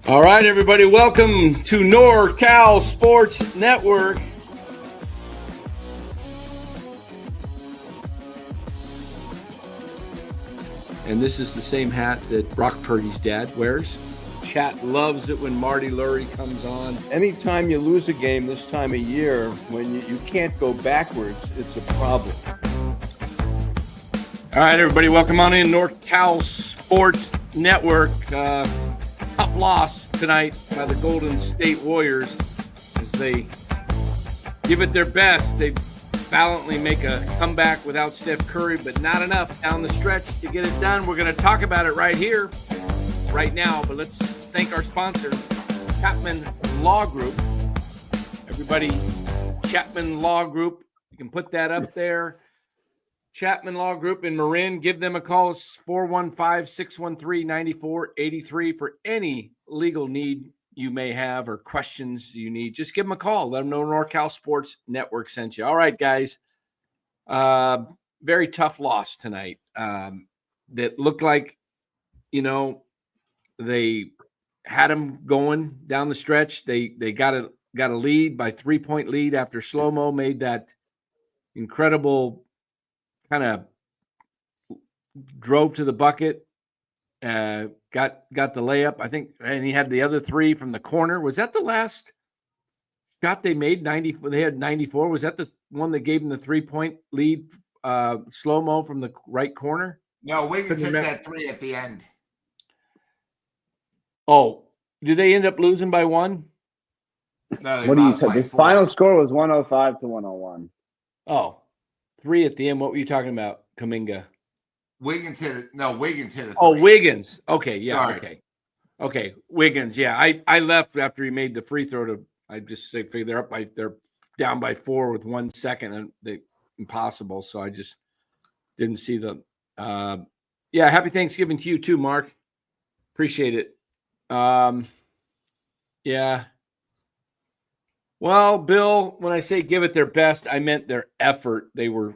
All right, everybody, welcome to NorCal Sports Network. And this is the same hat that Brock Purdy's dad wears. Chat loves it when Marty Lurie comes on. Anytime you lose a game this time of year, when you can't go backwards, it's a problem. All right, everybody, welcome on in NorCal Sports Network. Tough loss tonight by the Golden State Warriors as they give it their best. They valiantly make a comeback without Steph Curry, but not enough down the stretch to get it done. We're going to talk about it right here, right now, but let's thank our sponsor, Chapman Law Group. Everybody, Chapman Law Group, you can put that up there. Chapman Law Group in Marin. Give them a call. It's 415-613-9483 for any legal need you may have or questions you need. Just give them a call. Let them know NorCal Sports Network sent you. All right, guys. Very tough loss tonight. That looked like, they had them going down the stretch. They got a lead by 3-point lead after Slow-Mo made that incredible kind of drove to the bucket, got the layup, I think, and he had the other three from the corner. Was that the last shot they made? They had 94. Was that the one that gave them the 3-point lead? Slow-Mo from the right corner. No, Wiggins hit that three at the end. Oh, did they end up losing by one? No, what do you say? This final score was 105-101. Oh, 3 at the end. What were you talking about, Kuminga? Wiggins hit it. No, Wiggins hit it. Oh, Wiggins. Okay, yeah, Sorry. Okay, Wiggins. Yeah, I left after he made the free throw I just figured they're down by 4 with 1 second and impossible. So I just didn't see the. Happy Thanksgiving to you too, Mark. Appreciate it. Yeah. Well, Bill, when I say give it their best, I meant their effort. They were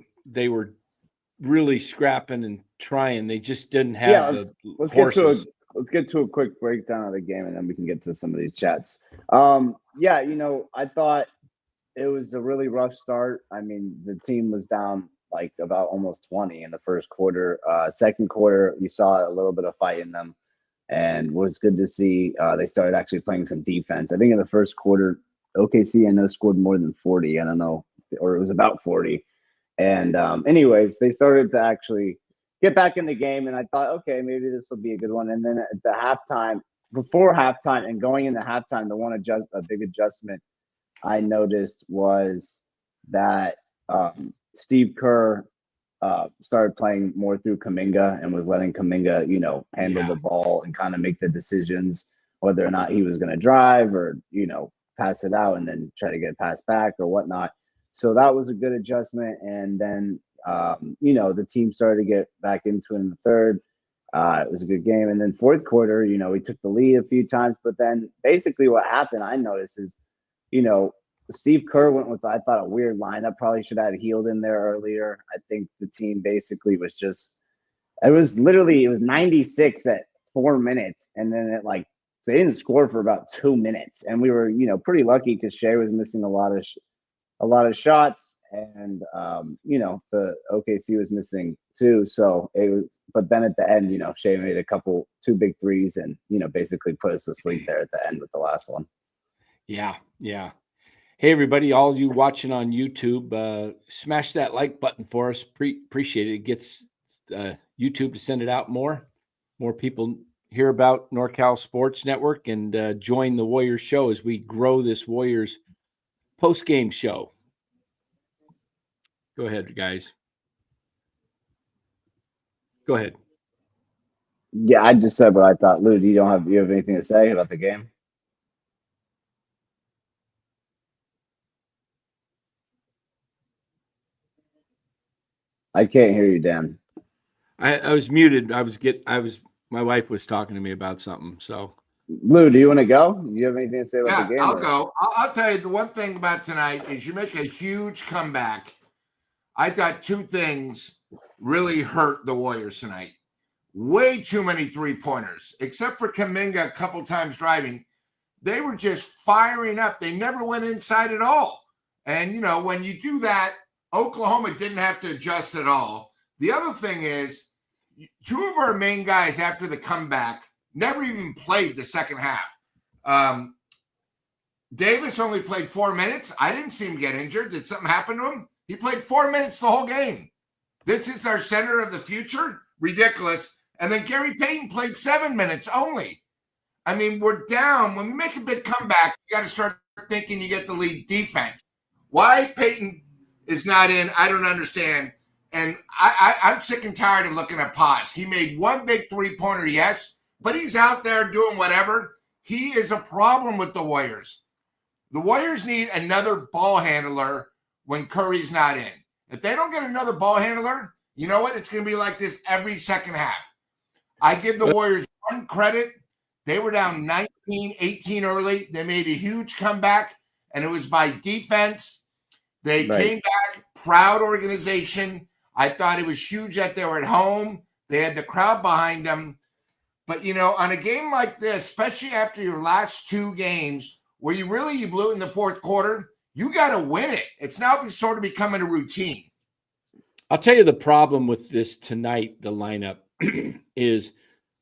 really scrapping and trying. They just didn't have the horses. Let's get to a quick breakdown of the game, and then we can get to some of these chats. I thought it was a really rough start. I mean, the team was down like about almost 20 in the first quarter. Second quarter, you saw a little bit of fight in them, and was good to see. They started actually playing some defense. I think in the first quarter, OKC, I know, scored more than 40. I don't know, or it was about 40. And anyways, they started to actually get back in the game, and I thought, okay, maybe this will be a good one. And then at the halftime, before halftime and going into halftime, a big adjustment I noticed was that Steve Kerr started playing more through Kuminga and was letting Kuminga, handle the ball and kind of make the decisions whether or not he was going to drive or, pass it out and then try to get it passed back or whatnot. So that was a good adjustment. And then, the team started to get back into it in the third. It was a good game. And then fourth quarter, we took the lead a few times. But then basically what happened, I noticed, is, Steve Kerr went with, I thought, a weird lineup. Probably should have had Hield in there earlier. I think the team basically was it was 96 at 4 minutes. And then they didn't score for about 2 minutes. And we were, pretty lucky because Shai was missing a lot of shots, and the OKC was missing too. So it was, but then at the end, Shai made 2 big threes and basically put us to sleep there at the end with the last one. Yeah. Hey everybody, all you watching on YouTube, smash that like button for us. Appreciate it. It gets YouTube to send it out more people hear about NorCal Sports Network and join the Warriors show as we grow this Warriors post-game show. Go ahead, guys. Go ahead. Yeah, I just said what I thought. Lou, do you have anything to say about the game? I can't hear you, Dan. I was muted. My wife was talking to me about something. So, Lou, do you want to go? Do you have anything to say about the game? I'll go. I'll tell you, the one thing about tonight is you make a huge comeback. I thought 2 things really hurt the Warriors tonight. way too many three-pointers, except for Kuminga a couple times driving. They were just firing up. They never went inside at all. And, you know, when you do that, Oklahoma didn't have to adjust at all. The other thing is, two of our main guys after the comeback never even played the second half. Davis only played 4 minutes. I didn't see him get injured. Did something happen to him? He played 4 minutes the whole game. This is our center of the future? Ridiculous. And then Gary Payton played 7 minutes only. I mean, we're down. When we make a big comeback, you got to start thinking you get the lead defense. Why Payton is not in, I don't understand. And I'm sick and tired of looking at Paz. He made one big three-pointer, yes, but he's out there doing whatever. He is a problem with the Warriors. The Warriors need another ball handler when Curry's not in. If they don't get another ball handler, you know what? It's going to be like this every second half. I give the Warriors one credit. They were down 19-18 early. They made a huge comeback, and it was by defense. They came back, proud organization. I thought it was huge that they were at home. They had the crowd behind them. But, you know, on a game like this, especially after your last two games, where you blew it in the fourth quarter, you got to win it. It's now sort of becoming a routine. I'll tell you the problem with this tonight, the lineup, is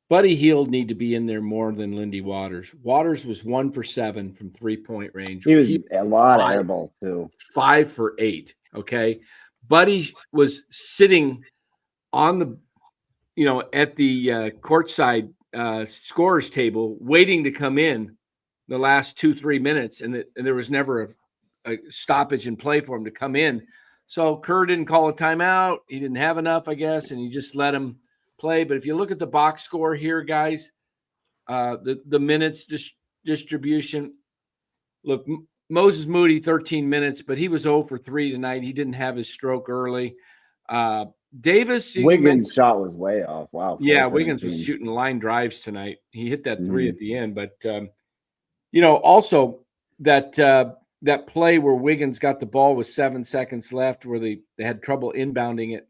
Buddy Hield need to be in there more than Lindy Waters. Waters was 1 for 7 from three-point range. He was a lot of air balls, too. 5 for 8, okay? Buddy was sitting on the, you know, at the courtside scorer's table waiting to come in the last 2-3 minutes, and there was never a stoppage in play for him to come in. So Kerr didn't call a timeout. He didn't have enough, I guess, and he just let him play. But if you look at the box score here, guys, the minutes distribution, look, Moses Moody, 13 minutes, but he was 0 for 3 tonight. He didn't have his stroke early. Davis. Wiggins' shot was way off. Wow. Yeah, Wiggins was shooting line drives tonight. He hit that three at the end. But, you know, also that play where Wiggins got the ball with 7 seconds left where they had trouble inbounding it,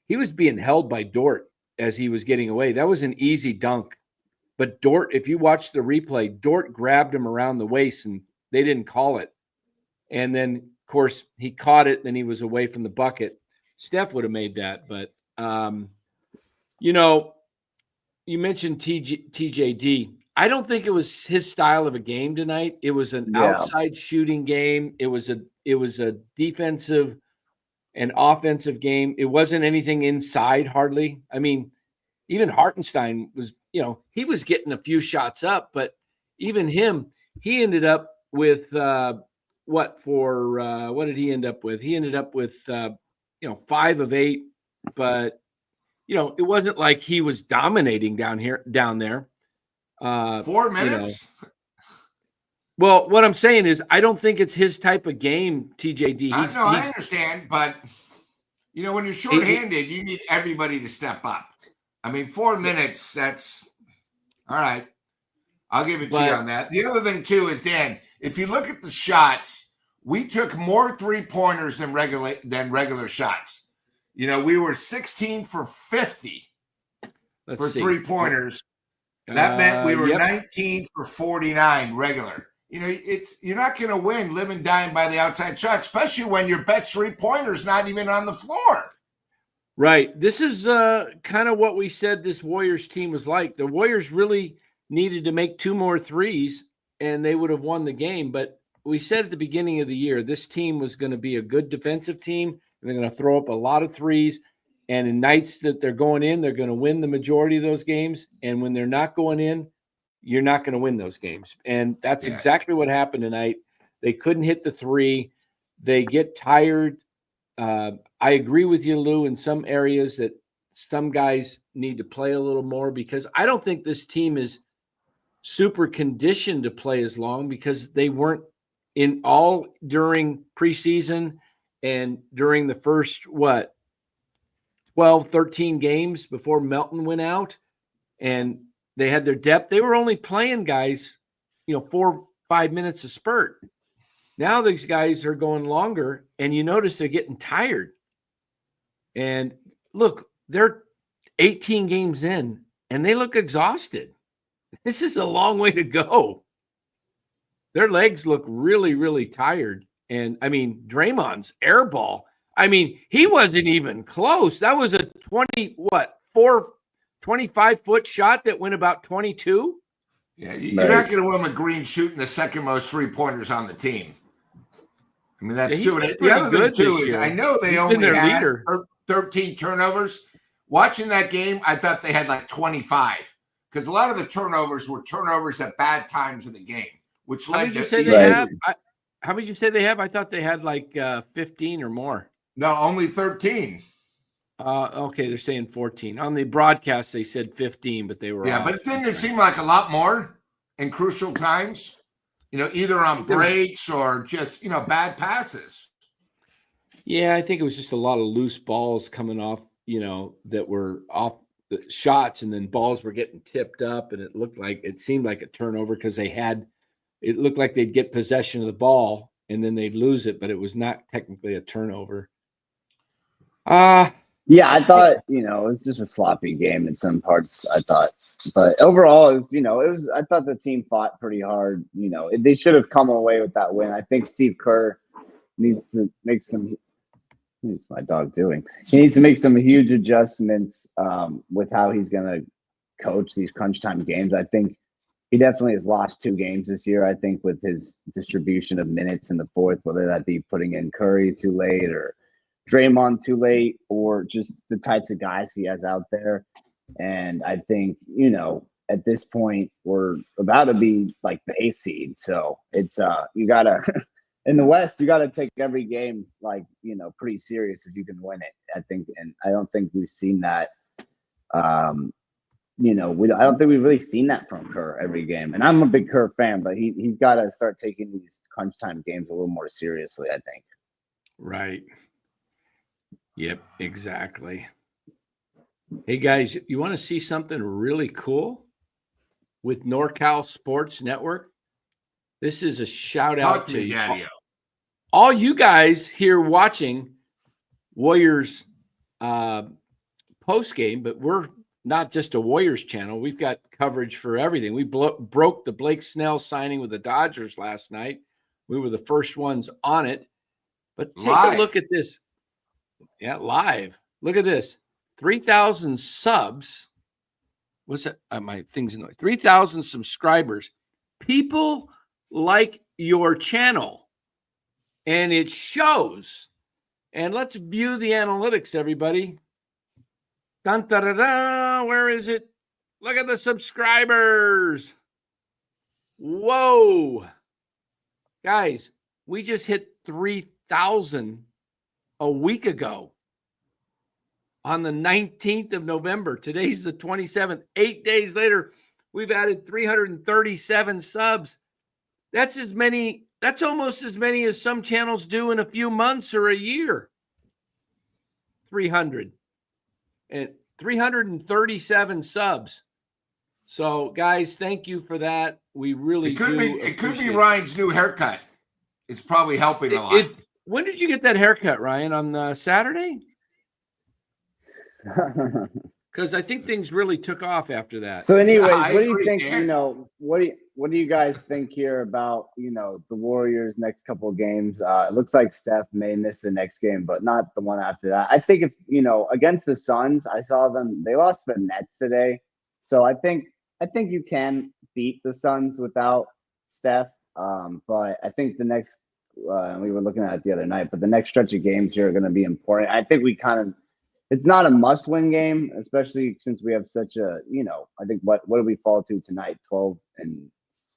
he was being held by Dort as he was getting away. That was an easy dunk. But Dort, if you watch the replay, Dort grabbed him around the waist and they didn't call it. And then, of course, he caught it and he was away from the bucket. Steph would have made that. But, you know, you mentioned TJD. I don't think it was his style of a game tonight. It was an outside shooting game. It was a defensive and offensive game. It wasn't anything inside hardly. I mean, even Hartenstein was, you know, he was getting a few shots up, but even him, he ended up with what did he end up with? He ended up with 5 of 8, but you know, it wasn't like he was dominating down there. 4 minutes. You know. Well, what I'm saying is, I don't think it's his type of game, TJD. I understand, but you know, when you're shorthanded, you need everybody to step up. I mean, 4 minutes, that's all right. I'll give it to you on that. The other thing, too, is, Dan, if you look at the shots, we took more three-pointers than regular shots. You know, we were 16 for 50 for three-pointers. That meant we were 19 for 49 regular. You know, you're not going to win live and dying by the outside shot, especially when your best three-pointer is not even on the floor. Right. This is kind of what we said this Warriors team was like. The Warriors really needed to make 2 more threes, and they would have won the game. But we said at the beginning of the year, this team was going to be a good defensive team, and they're going to throw up a lot of threes. And in nights that they're going in, they're going to win the majority of those games. And when they're not going in, you're not going to win those games. And that's exactly what happened tonight. They couldn't hit the three. They get tired. I agree with you, Lou, in some areas that some guys need to play a little more, because I don't think this team is super conditioned to play as long, because they weren't in all during preseason and during the first, 12, 13 games before Melton went out, and they had their depth. They were only playing guys, 4-5 minutes a spurt. Now these guys are going longer, and you notice they're getting tired. And look, they're 18 games in, and they look exhausted. This is a long way to go. Their legs look really, really tired. And, I mean, Draymond's air ball, I mean, he wasn't even close. That was a 25-foot shot that went about 22. Yeah, you're not going to win with Green shooting the second most 3-pointers on the team. I mean, that's true. The other thing, too, is I know they only had 13 turnovers. Watching that game, I thought they had like 25 because a lot of the turnovers were turnovers at bad times in the game, which led to how many did you say they have? I thought they had like 15 or more. No, only 13. Okay, they're saying 14. On the broadcast, they said 15, but they were off. But didn't it seem like a lot more in crucial times? Either on breaks or just, bad passes. Yeah, I think it was just a lot of loose balls coming off, that were off the shots, and then balls were getting tipped up, and it seemed like a turnover because it looked like they'd get possession of the ball and then they'd lose it, but it was not technically a turnover. Yeah, I thought, it was just a sloppy game in some parts, I thought. But overall, I thought the team fought pretty hard. They should have come away with that win. I think Steve Kerr needs to make some – what's my dog doing? He needs to make some huge adjustments with how he's going to coach these crunch time games. I think he definitely has lost 2 games this year, I think, with his distribution of minutes in the fourth, whether that be putting in Curry too late or Draymond too late, or just the types of guys he has out there. And I think, at this point, we're about to be like the 8th seed. So it's you gotta in the West, you gotta take every game like, pretty serious if you can win it, I think. And I don't think we've seen that. I don't think we've really seen that from Kerr every game. And I'm a big Kerr fan, but he's got to start taking these crunch time games a little more seriously, I think. Right. Yep, exactly. Hey, guys, you want to see something really cool with NorCal Sports Network? This is a shout out to you. All you guys here watching Warriors postgame, but we're not just a Warriors channel. We've got coverage for everything. We broke the Blake Snell signing with the Dodgers last night. We were the first ones on it. But take a look at this. Yeah, live. Look at this. 3,000 subs. What's that? My thing's annoying. 3,000 subscribers. People like your channel. And it shows. And let's view the analytics, everybody. Dun, da, da, da. Where is it? Look at the subscribers. Whoa. Guys, we just hit 3,000 a week ago on the 19th of November. Today's the 27th. 8 days later, we've added 337 subs. That's almost as many as some channels do in a few months or a year. 337 subs. So, guys, thank you for that. We really It could be Ryan's new haircut. It's probably helping a lot. When did you get that haircut, Ryan? On Saturday? Because I think things really took off after that. So, anyways, what do you think? What do you guys think here about the Warriors' next couple of games? It looks like Steph may miss the next game, but not the one after that. I think if against the Suns, I saw them. They lost the Nets today, so I think you can beat the Suns without Steph. But I think the next. We were looking at it the other night, but the next stretch of games here are going to be important. I think it's not a must-win game, especially since we have such a, I think what do we fall to tonight? 12-5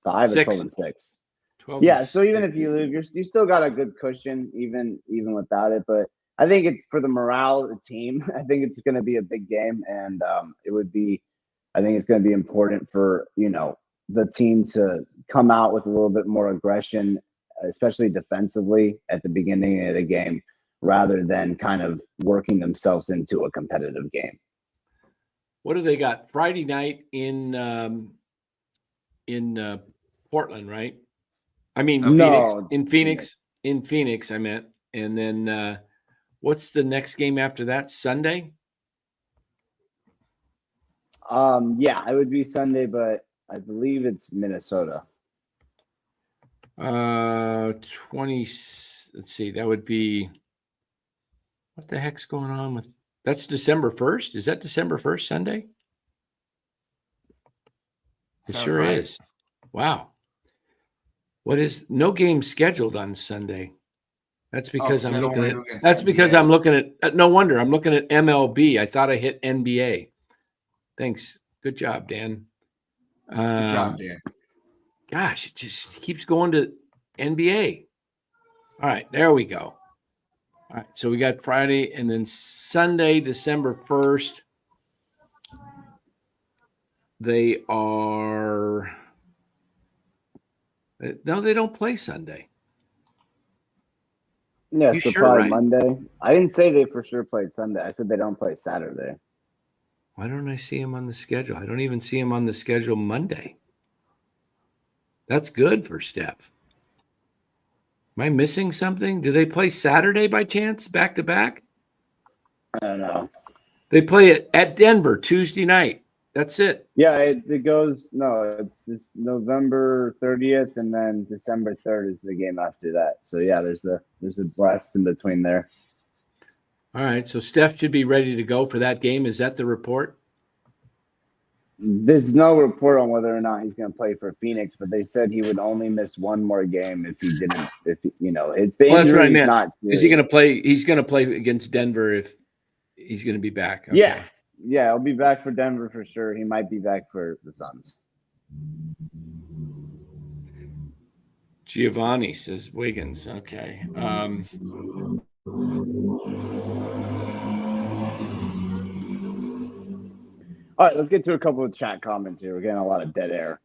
or 12-6? 12 yeah. So even if you lose, you still got a good cushion, even without it. But I think it's for the morale of the team. I think it's going to be a big game, and I think it's going to be important for the team to come out with a little bit more aggression, especially defensively at the beginning of the game, rather than kind of working themselves into a competitive game. What do they got? Friday night in Portland, right? I mean, no, Phoenix, I meant. And then what's the next game after that? Sunday? Yeah, it would be Sunday, but I believe it's Minnesota. 20. Let's see. That would be. What the heck's going on with? That's December 1st. Is that December 1st Sunday? It Sounds sure right. is. Wow. What is no game scheduled on Sunday? That's because I'm looking at. That's because I'm looking at. No wonder I'm looking at MLB. I thought I hit NBA. Thanks. Good job, Dan. Good job, Dan. Gosh, it just keeps going to NBA. All right, there we go. All right, so we got Friday and then Sunday, December 1st. They are. No, they don't play Sunday. Yeah, You so sure, probably right? Monday. I didn't say they for sure played Sunday. I said they don't play Saturday. Why don't I see him on the schedule? I don't even see him on the schedule Monday. That's good for Steph. Am I missing something? Do they play Saturday by chance, back to back? I don't know. They play it at Denver Tuesday night. That's it. Yeah, it goes. No, it's this November 30th, and then December 3rd is the game after that. So yeah, there's a rest in between there. All right, so Steph should be ready to go for that game. Is that the report? There's no report on whether or not he's going to play for Phoenix, but they said he would only miss one more game if he didn't. If the Well, that's what I injury is meant. not Is he going to play? He's going to play against Denver if he's going to be back. Okay. Yeah, he'll be back for Denver for sure. He might be back for the Suns. Giovanni says Wiggins. Okay. All right, let's get to a couple of chat comments here. We're getting a lot of dead air.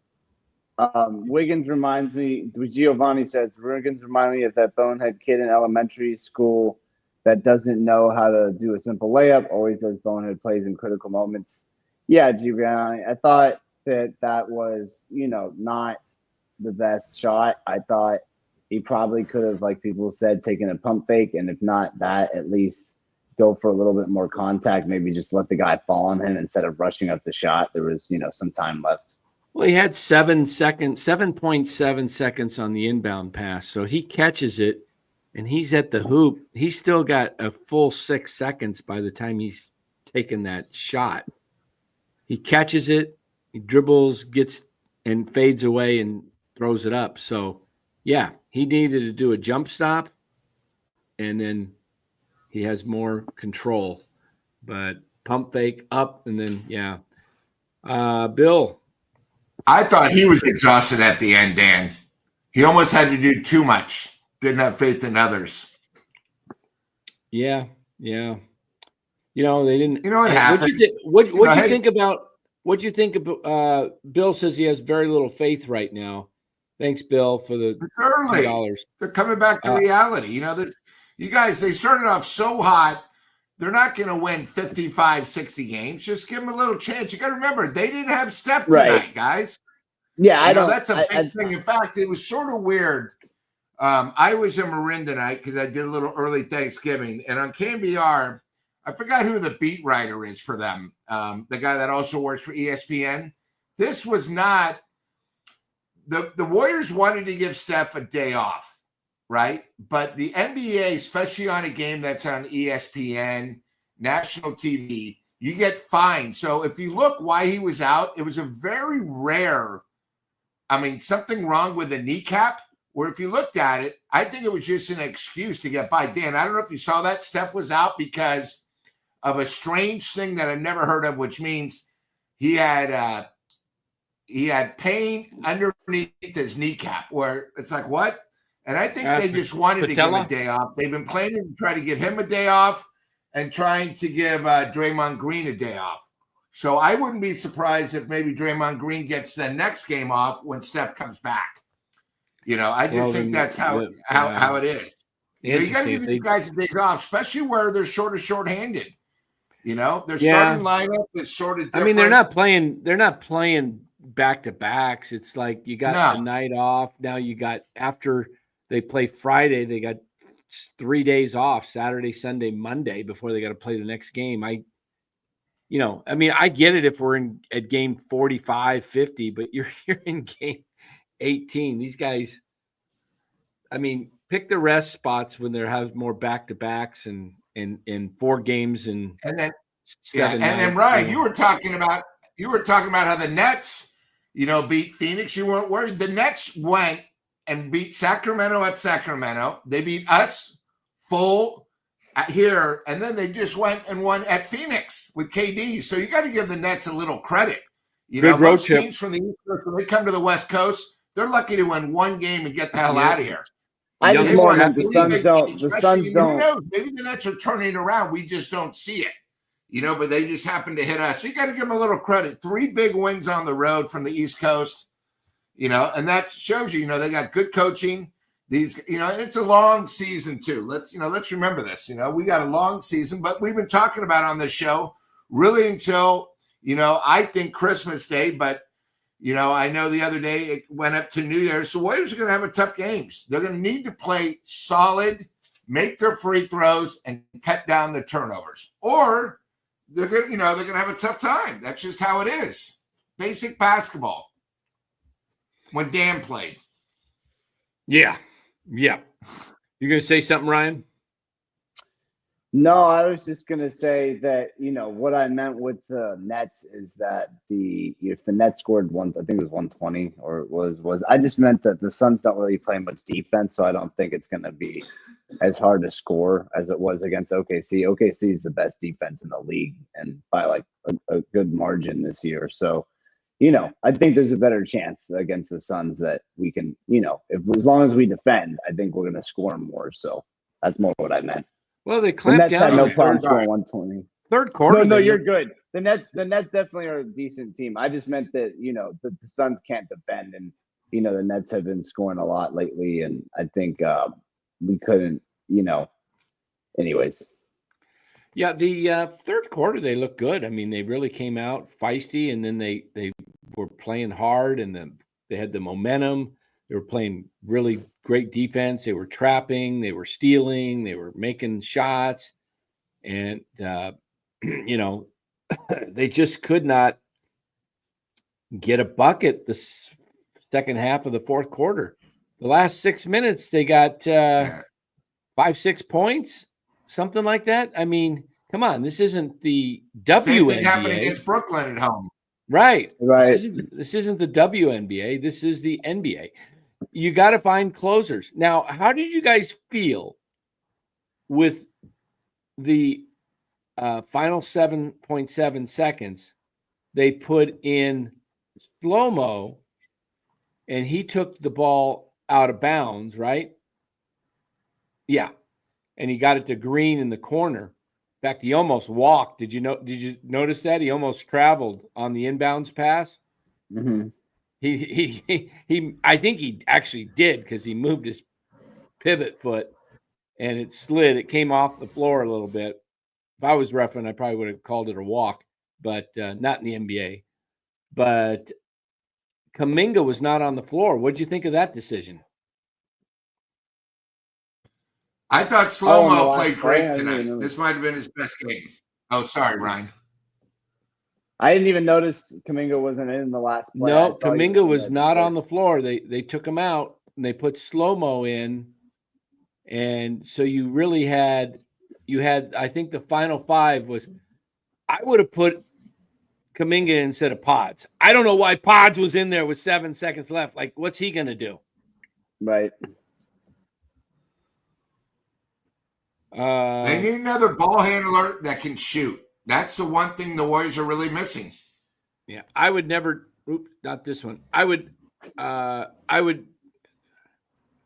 Wiggins reminds me, Giovanni says, Wiggins reminds me of that bonehead kid in elementary school that doesn't know how to do a simple layup, always does bonehead plays in critical moments. Yeah, Giovanni, I thought that was, not the best shot. I thought he probably could have, like people said, taken a pump fake, and if not that, at least go for a little bit more contact, maybe just let the guy fall on him instead of rushing up the shot. There was, some time left. Well, he had 7.7 seconds on the inbound pass. So he catches it and he's at the hoop. He's still got a full 6 seconds by the time he's taken that shot. He catches it, he dribbles, gets and fades away and throws it up. So, yeah, he needed to do a jump stop and then he has more control. But pump fake up and then, yeah. Bill. I thought he was exhausted at the end, Dan. He almost had to do too much. Didn't have faith in others. Yeah. They didn't. You know what happened? What'd you think about? What'd you think about? Bill says he has very little faith right now. Thanks, Bill, for the $2. They're coming back to reality. You guys, they started off so hot. They're not going to win 55, 60 games. Just give them a little chance. You got to remember, they didn't have Steph tonight, guys. Yeah, That's a big thing. In fact, it was sort of weird. I was in Marin tonight because I did a little early Thanksgiving. And on KBR, I forgot who the beat writer is for them, the guy that also works for ESPN. This was not – the Warriors wanted to give Steph a day off. Right. But the NBA, especially on a game that's on ESPN, national TV, you get fined. So if you look why he was out, it was a very rare, something wrong with the kneecap, where if you looked at it, I think it was just an excuse to get by. Dan, I don't know if you saw that. Steph was out because of a strange thing that I've never heard of, which means he had pain underneath his kneecap, where it's like, what? And I think they just wanted to give him a day off. They've been planning to try to give him a day off and trying to give Draymond Green a day off. So I wouldn't be surprised if maybe Draymond Green gets the next game off when Steph comes back. I just think that's how it is. You got to give these guys a day off, especially where they're short-handed. Their starting lineup is sort of different. They're not playing back-to-backs. It's like you got a night off. Now you got after – they play Friday. They got 3 days off, Saturday, Sunday, Monday, before they got to play the next game. I mean, I get it if we're at game 45, 50, but you're in game 18. These guys, I mean, pick the rest spots when they have more back-to-backs and 4 games and then 7 and then nights. Ryan, you were talking about how the Nets, beat Phoenix. You weren't worried. The Nets went and beat Sacramento at Sacramento. They beat us full here, and then they just went and won at Phoenix with KD. So you got to give the Nets a little credit. Most teams from the East Coast, when they come to the West Coast, they're lucky to win one game and get the hell out of here. I just more than the Suns don't. The Suns don't. Who knows? Maybe the Nets are turning around. We just don't see it. But they just happen to hit us. So you got to give them a little credit. 3 big wins on the road from the East Coast. And that shows you, they got good coaching. These, it's a long season too. Let's remember this. We got a long season, but we've been talking about on this show really until, I think Christmas Day. But, I know the other day it went up to New Year's. So Warriors are going to have a tough games. They're going to need to play solid, make their free throws, and cut down the turnovers. Or they're going to have a tough time. That's just how it is. Basic basketball. When Dan played. Yeah. You're going to say something, Ryan? No, I was just going to say that, what I meant with the Nets is that if the Nets scored I think it was 120 or it was, I just meant that the Suns don't really play much defense. So I don't think it's going to be as hard to score as it was against OKC. OKC is the best defense in the league and by like a good margin this year. So, I think there's a better chance against the Suns that we can, as long as we defend, I think we're going to score more. So that's more what I meant. Well, they clamped down. Had no problem scoring 120. Third quarter. No, you're good. The Nets definitely are a decent team. I just meant that, the Suns can't defend, and the Nets have been scoring a lot lately, and I think we couldn't, anyways. Yeah, the third quarter they looked good. I mean, they really came out feisty, and then they were playing hard, and they had the momentum. They were playing really great defense. They were trapping. They were stealing. They were making shots, and they just could not get a bucket the second half of the fourth quarter. The last 6 minutes, they got 5-6 points. Something like that. I mean, come on. This isn't the WNBA. Same thing happened against Brooklyn at home. Right. This isn't the WNBA. This is the NBA. You got to find closers. Now, how did you guys feel with the final 7.7 seconds? They put in slow-mo, and he took the ball out of bounds, right? Yeah. And he got it to Green in the corner. In fact, he almost walked. Did you notice that? He almost traveled on the inbounds pass. Mm-hmm. He I think he actually did, because he moved his pivot foot and it slid. It came off the floor a little bit. If I was refereeing, I probably would have called it a walk, but not in the NBA. But Kuminga was not on the floor. What'd you think of that decision? I thought Slow-Mo played great tonight. This might have been his best game. Oh, sorry, Ryan. I didn't even notice Kuminga wasn't in the last play. No, Kuminga was not on the floor. They took him out and they put Slow-Mo in. And so you had, I think the final 5 was, I would have put Kuminga instead of Pods. I don't know why Pods was in there with 7 seconds left. Like, what's he going to do? Right. They need another ball handler that can shoot. That's the one thing the Warriors are really missing. Yeah, I would never. Not this one. I would.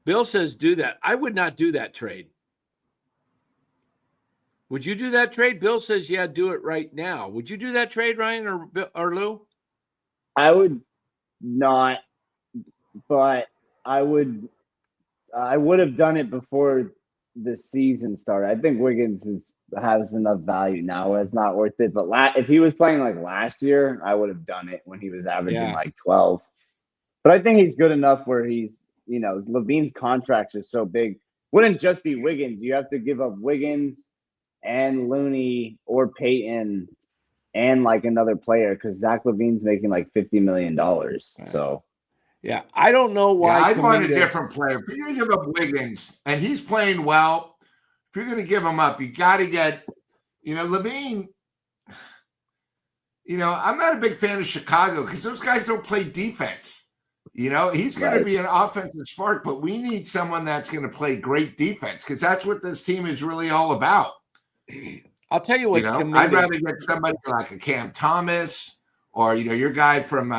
Bill says do that. I would not do that trade. Would you do that trade? Bill says, yeah, do it right now. Would you do that trade, Ryan or Lou? I would not, but I would have done it before the season started. I think Wiggins has enough value now. It's not worth it. But if he was playing like last year, I would have done it when he was averaging like 12. But I think he's good enough where he's, Levine's contract is so big. Wouldn't just be Wiggins. You have to give up Wiggins and Looney or Peyton and like another player because Zach LaVine's making like $50 million. So yeah, I don't know Yeah, why. I'd want a Kuminga- different player. If you're going to give up Wiggins, and he's playing well, if you're going to give him up, you got to get, Levine. I'm not a big fan of Chicago because those guys don't play defense. He's going to be an offensive spark, but we need someone that's going to play great defense because that's what this team is really all about. I'll tell you what. I'd rather get somebody like a Cam Thomas or your guy from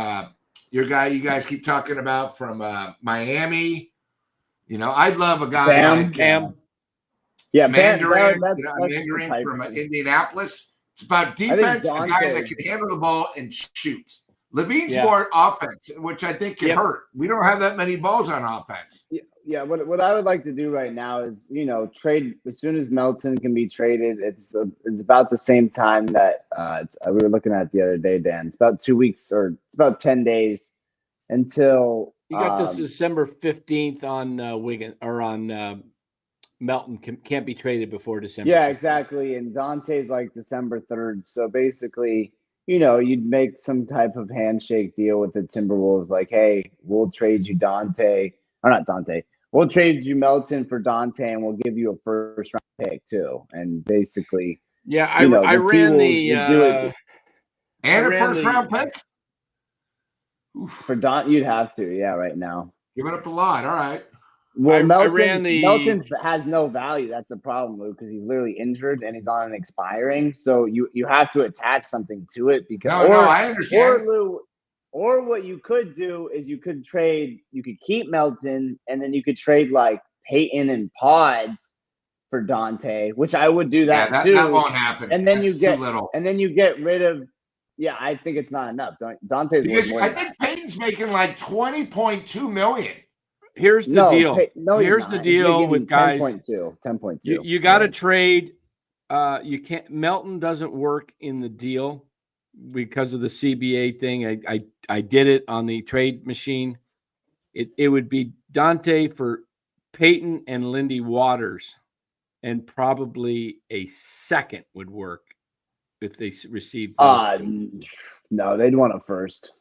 you guys keep talking about from Miami. I'd love a guy like Bam. Mandarin, that's Mandarin from Indianapolis. It's about defense, a guy that can handle the ball and shoot. Levine's more offense, which I think can hurt. We don't have that many balls on offense. Yeah, what I would like to do right now is, trade as soon as Melton can be traded. It's about the same time that we were looking at the other day, Dan. It's about 2 weeks or it's about 10 days until you got this December 15th on Wiggins or on Melton can't be traded before December. Yeah, 15th. exactly. And Dante's like December 3rd. So basically, you'd make some type of handshake deal with the Timberwolves, like, hey, we'll trade you Dante, or not Dante. We'll trade you Melton for Dante, and we'll give you a first-round pick too. And basically, I ran the and a first-round pick for Don. You'd have to, right now. Giving up a lot. All right. Well, Melton has no value. That's the problem, Luke, because he's literally injured and he's on an expiring. So you have to attach something to it because I understand. Or what you could do is you could keep Melton and then you could trade like Peyton and Pods for Dante, which I would do that too. That won't happen. And then That's too little. And then you get rid of. Yeah, I think it's not enough. Dante's because I think Peyton's making like $20.2 million. Here's the deal. Here's the deal with guys. 10.2. You got to trade. You can't. Melton doesn't work in the deal because of the CBA thing. I did it on the trade machine. It would be Dante for Peyton and Lindy Waters, and probably a second would work if they received. No, they'd want a first.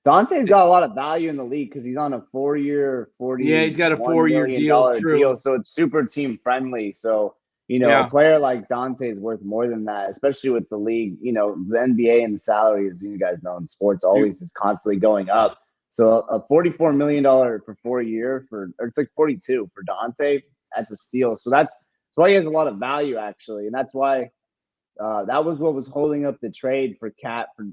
Dante's got a lot of value in the league because he's on a 4-year, 40. Yeah, he's got a 4-year deal. So it's super team friendly. So a player like Dante is worth more than that, especially with the league. The NBA and the salaries, you guys know, in sports always is constantly going up. So a $44 million for 4 year or it's like 42 for Dante. That's a steal. So that's why he has a lot of value actually, and that's why. That was what was holding up the trade for Cat for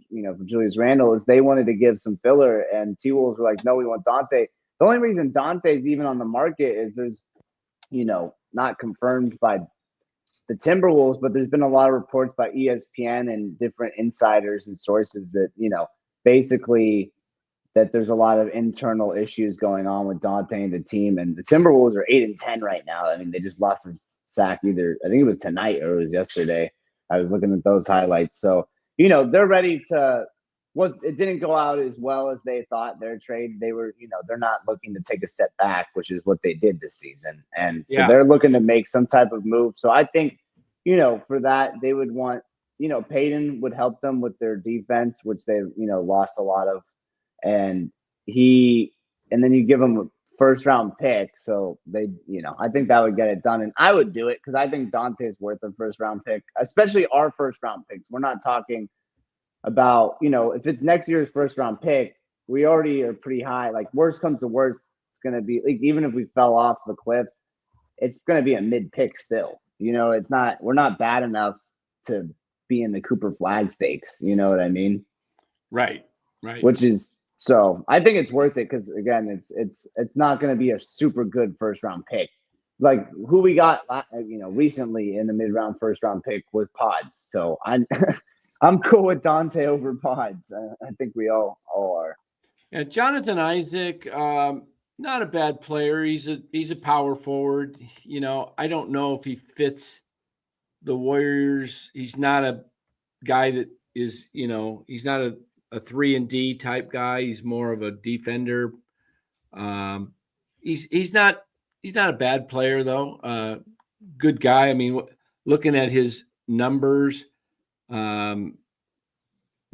Julius Randle is they wanted to give some filler and T-Wolves were like, no, we want Dante. The only reason Dante's even on the market is there's, not confirmed by the Timberwolves, but there's been a lot of reports by ESPN and different insiders and sources that, basically that there's a lot of internal issues going on with Dante and the team. And the Timberwolves are 8-10 right now. I mean, they just lost a sack either. I think it was tonight or it was yesterday. I was looking at those highlights. So, they're ready to it didn't go out as well as they thought their trade. They were, they're not looking to take a step back, which is what they did this season. And so they're looking to make some type of move. So I think, for that, they would want, Peyton would help them with their defense, which they've, lost a lot of. And then you give them a first-round pick. So they, I think that would get it done. And I would do it because I think Dante's worth a first-round pick, especially our first-round picks. We're not talking about, if it's next year's first-round pick, we already are pretty high. Like, worst comes to worst, it's going to be, like, even if we fell off the cliff, it's going to be a mid-pick still. We're not bad enough to be in the Cooper Flag stakes. You know what I mean? Right. Which is, so I think it's worth it because again, it's not going to be a super good first round pick. Like who we got, recently in the mid round first round pick was Pods. So I'm cool with Dante over Pods. I think we all are. Yeah, Jonathan Isaac, not a bad player. He's a power forward. I don't know if he fits the Warriors. He's not a guy that is, he's not a 3-and-D type guy. He's more of a defender. He's not a bad player though. Good guy. I mean, looking at his numbers,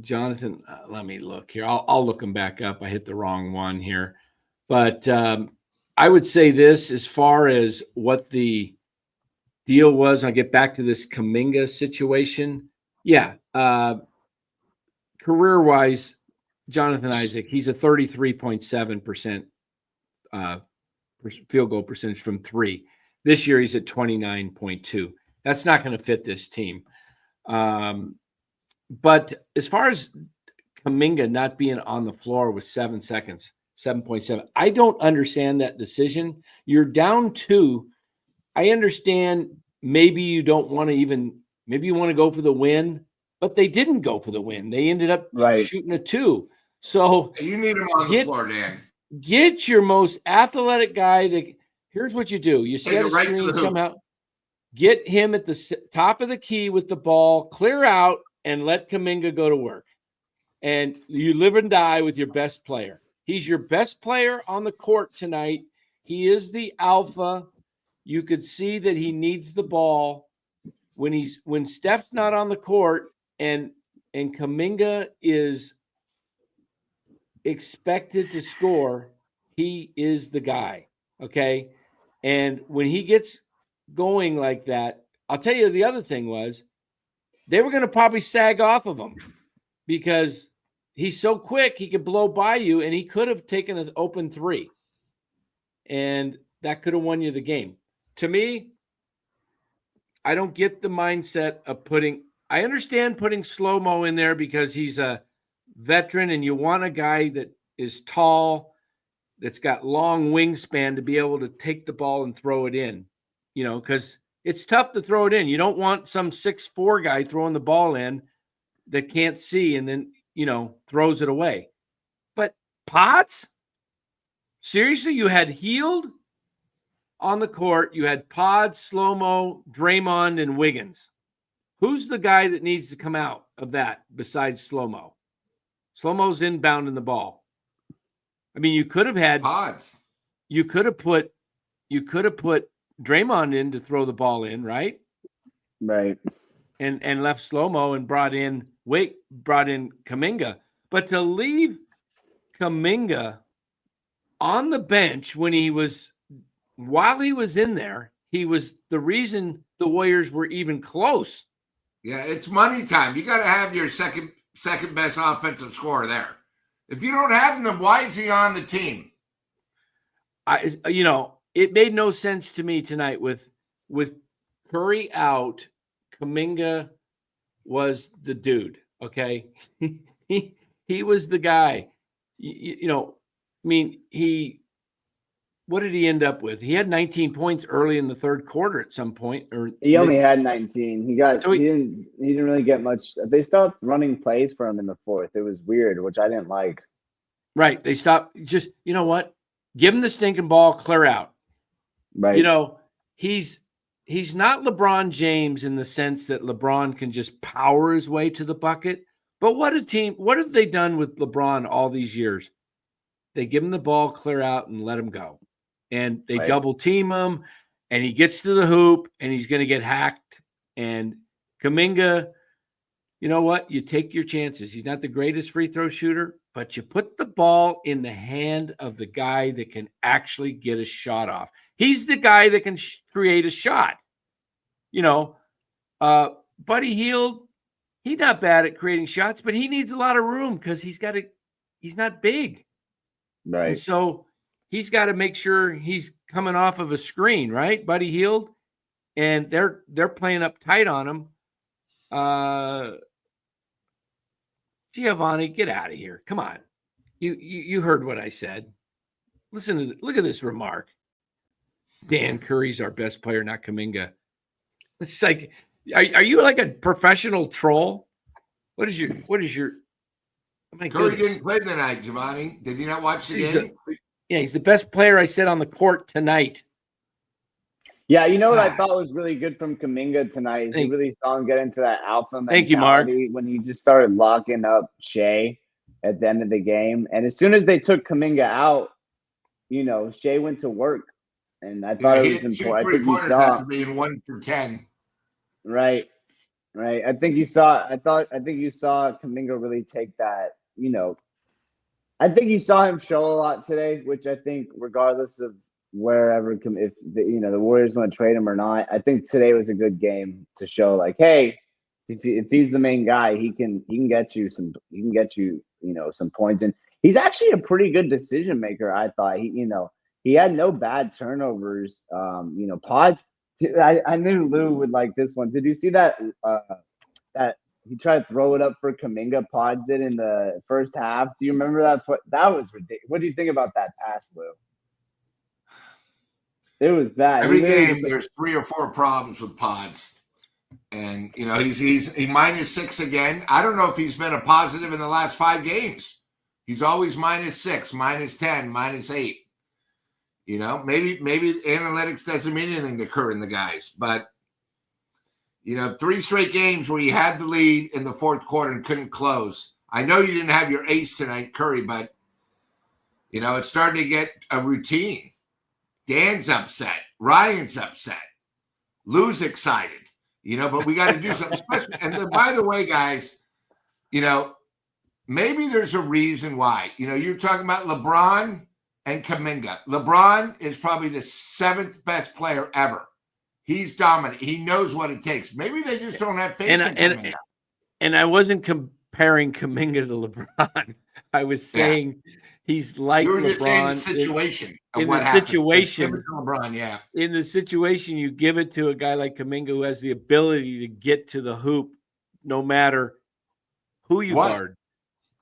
Jonathan, let me look here. I'll look them back up. I hit the wrong one here. But I would say this as far as what the deal was. I'll get back to this Kuminga situation. Yeah. Career-wise, Jonathan Isaac, he's a 33.7% field goal percentage from three. This year, he's at 29.2. That's not going to fit this team. But as far as Kuminga not being on the floor with 7 seconds, 7.7, I don't understand that decision. You're down 2. I understand maybe you don't want to even – maybe you want to go for the win, but they didn't go for the win. They ended up shooting a 2. So you need him on the floor, Dan. Get your most athletic guy. Here's what you do. You set a right screen somehow. Get him at the top of the key with the ball, clear out, and let Kuminga go to work. And you live and die with your best player. He's your best player on the court tonight. He is the alpha. You could see that he needs the ball. When Steph's not on the court and Kuminga is expected to score, he is the guy. Okay. And when he gets going like that, I'll tell you the other thing was they were going to probably sag off of him because he's so quick, he could blow by you, and he could have taken an open 3. And that could have won you the game. To me, I don't get the mindset of I understand putting slow-mo in there because he's a veteran and you want a guy that is tall, that's got long wingspan to be able to take the ball and throw it in, because it's tough to throw it in. You don't want some 6'4" guy throwing the ball in that can't see and then, throws it away. But Potts? Seriously, you had Hield on the court. You had Pod, Slow-Mo, Draymond, and Wiggins. Who's the guy that needs to come out of that besides Slow-Mo? Slow-Mo's inbounding the ball. I mean, you could have had Pods. You could have put Draymond in to throw the ball in, right? Right. And left Slow-Mo and brought in Kuminga. But to leave Kuminga on the bench while he was in there, he was the reason the Warriors were even close. Yeah, it's money time. You got to have your second best offensive scorer there. If you don't have him, then why is he on the team? It made no sense to me tonight with Curry out. Kuminga was the dude. Okay, he was the guy. What did he end up with? He had 19 points early in the third quarter at some point. He only had 19. He didn't really get much. They stopped running plays for him in the fourth. It was weird, which I didn't like. Right. They stopped. Just, you know what? Give him the stinking ball, clear out. Right. He's not LeBron James in the sense that LeBron can just power his way to the bucket. But what have they done with LeBron all these years? They give him the ball, clear out, and let him go. And they double team him, and he gets to the hoop, and he's going to get hacked. And Kuminga, you know what? You take your chances. He's not the greatest free throw shooter, but you put the ball in the hand of the guy that can actually get a shot off. He's the guy that can create a shot. Buddy Hield, he's not bad at creating shots, but he needs a lot of room because he's not big. Right. And so he's got to make sure he's coming off of a screen, right? Buddy Hield. And they're playing up tight on him. Giovanni, get out of here. Come on. You heard what I said. Look at this remark. Dan Curry's our best player, not Kuminga. It's like, are you like a professional troll? What is your my Curry goodness. didn't play tonight, Giovanni. Did you not watch the game? He's the best player I said on the court tonight. Yeah, what I thought was really good from Kuminga tonight. He really saw him get into that alpha mentality. Thank you, Mark. When he just started locking up Shai at the end of the game. And as soon as they took Kuminga out, Shai went to work. And I thought it was important. I think he saw being 1 for 10. Right. right? I think you saw Kuminga really take that, I think you saw him show a lot today, which I think regardless of wherever, if the Warriors want to trade him or not, I think today was a good game to show like, hey, if he's the main guy, he can get you some some points, and he's actually a pretty good decision maker. I thought he had no bad turnovers. Pods. I knew Lou would like this one. Did you see that? That he tried to throw it up for Kuminga. Pods did in the first half. Do you remember that? That was ridiculous. What do you think about that pass, Lou? It was bad. Every game, there's 3 or 4 problems with Pods, and he's -6 again. I don't know if he's been a positive in the last 5 games. He's always -6, -10, -8. Maybe analytics doesn't mean anything to Kerr and the guys, but 3 straight games where you had the lead in the fourth quarter and couldn't close. I know you didn't have your ace tonight, Curry, but it's starting to get a routine. Dan's upset. Ryan's upset. Lou's excited. But we got to do something special. And then, by the way, guys, maybe there's a reason why. You're talking about LeBron and Kuminga. LeBron is probably the 7th best player ever. He's dominant. He knows what it takes. Maybe they just don't have faith in Kuminga. And I wasn't comparing Kuminga to LeBron. I was saying he's like you were LeBron. Just saying the situation in the situation. LeBron, yeah. In the situation, you give it to a guy like Kuminga who has the ability to get to the hoop no matter who you guard.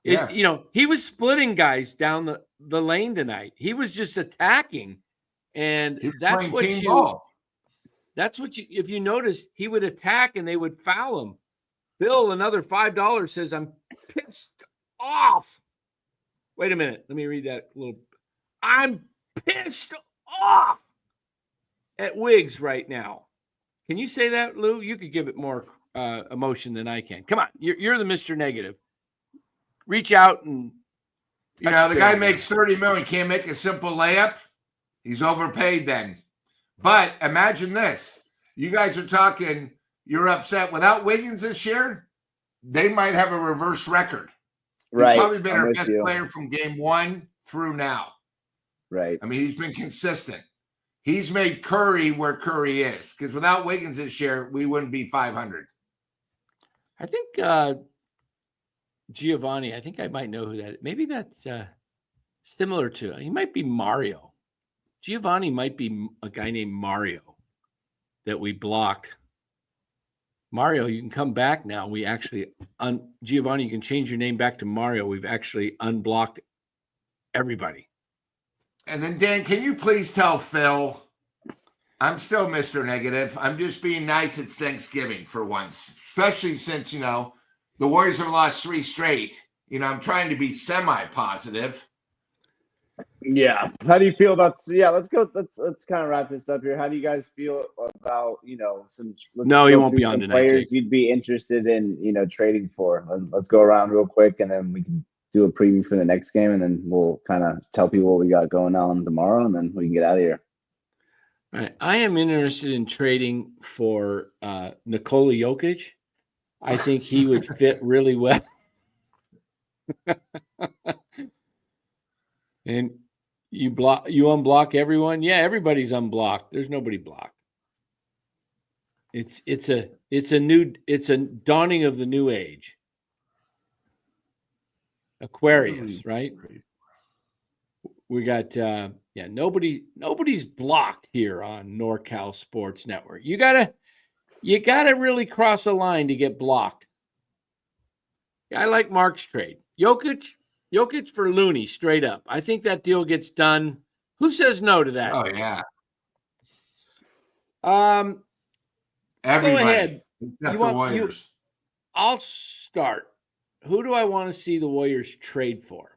Yeah. He was splitting guys down the lane tonight. He was just attacking. And that's what if you notice, he would attack and they would foul him. Bill, another $5 says, I'm pissed off. Wait a minute. Let me read that a little. I'm pissed off at Wiggs right now. Can you say that, Lou? You could give it more emotion than I can. Come on. You're the Mr. Negative. Reach out and the guy makes $30 million, can't make a simple layup. He's overpaid then. But imagine this. You guys are talking, you're upset. Without Wiggins this year, they might have a reverse record. Right. He's probably been our best player from game 1 through now. Right. I mean, he's been consistent. He's made Curry where Curry is. Because without Wiggins this year, we wouldn't be 500. I think Giovanni, I think I might know who that is. Maybe that's similar to, he might be Mario. Giovanni might be a guy named Mario that we blocked. Mario, you can come back now. We actually, Giovanni, you can change your name back to Mario. We've actually unblocked everybody. And then, Dan, can you please tell Phil, I'm still Mr. Negative. I'm just being nice. It's Thanksgiving for once, especially since, the Warriors have lost 3 straight. I'm trying to be semi-positive. Yeah. How do you feel about? Let's go. Let's kind of wrap this up here. How do you guys feel about some? No, he won't be on tonight. Players you'd be interested in trading for. Let's go around real quick, and then we can do a preview for the next game, and then we'll kind of tell people what we got going on tomorrow, and then we can get out of here. All right. I am interested in trading for Nikola Jokic. I think he would fit really well. And you unblock everyone. Yeah, everybody's unblocked. There's nobody blocked. It's a dawning of the new age. Aquarius, right? We got nobody's blocked here on NorCal Sports Network. You gotta really cross a line to get blocked. I like Mark's trade. Jokic for Looney, straight up. I think that deal gets done. Who says no to that? Oh, yeah. Go Everybody. ahead. Except the Warriors. I'll start. Who do I want to see the Warriors trade for?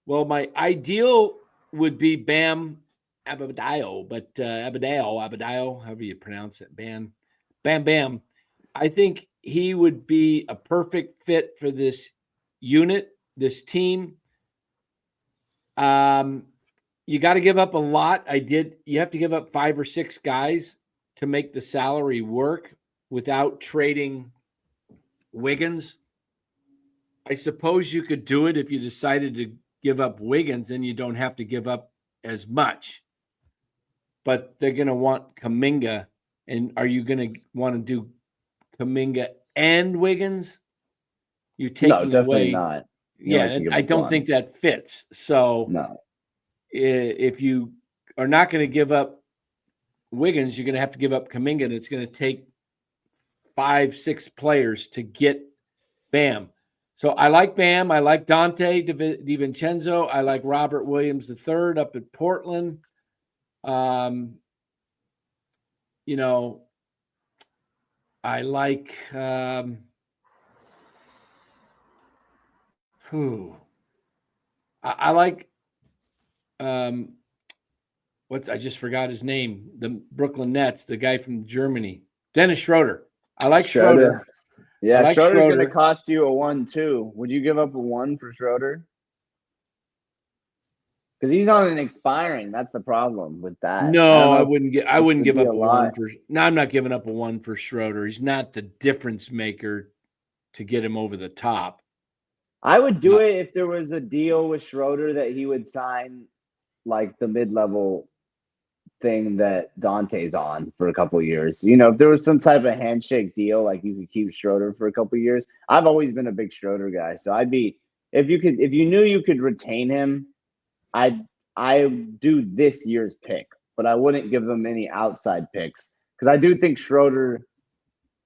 Well, my ideal would be Bam Adebayo, but Adebayo, however you pronounce it, Bam. I think he would be a perfect fit for this unit, this team. You got to give up a lot. You have to give up 5 or 6 guys to make the salary work without trading Wiggins. I suppose you could do it if you decided to give up Wiggins, and you don't have to give up as much. But they're going to want Kuminga. And are you going to want to do Kuminga and Wiggins? You're taking No, definitely away. not. You Yeah, give I up don't one. think that fits. So No. if you are not going to give up Wiggins, you're going to have to give up Kuminga, and it's going to take 5-6 players to get Bam. So I like Bam. I like Dante DiVincenzo. I like Robert Williams III up at Portland. You know, I like I like I just forgot his name. The Brooklyn Nets, the guy from Germany, Dennis Schroeder. I like Schroeder. Yeah, like Schroeder's going Schroeder. to cost you a 1 too. Would you give up a 1 for Schroeder? Because he's on an expiring. That's the problem with that. No, I wouldn't give up a lot. 1 for. No, I'm not giving up a 1 for Schroeder. He's not the difference maker to get him over the top. I would do it if there was a deal with Schroeder that he would sign, like the mid-level thing that Dante's on for a couple of years. You know, if there was some type of handshake deal, like you could keep Schroeder for a couple of years. I've always been a big Schroeder guy, so I'd be if you knew you could retain him, I do this year's pick, but I wouldn't give them any outside picks because I do think Schroeder,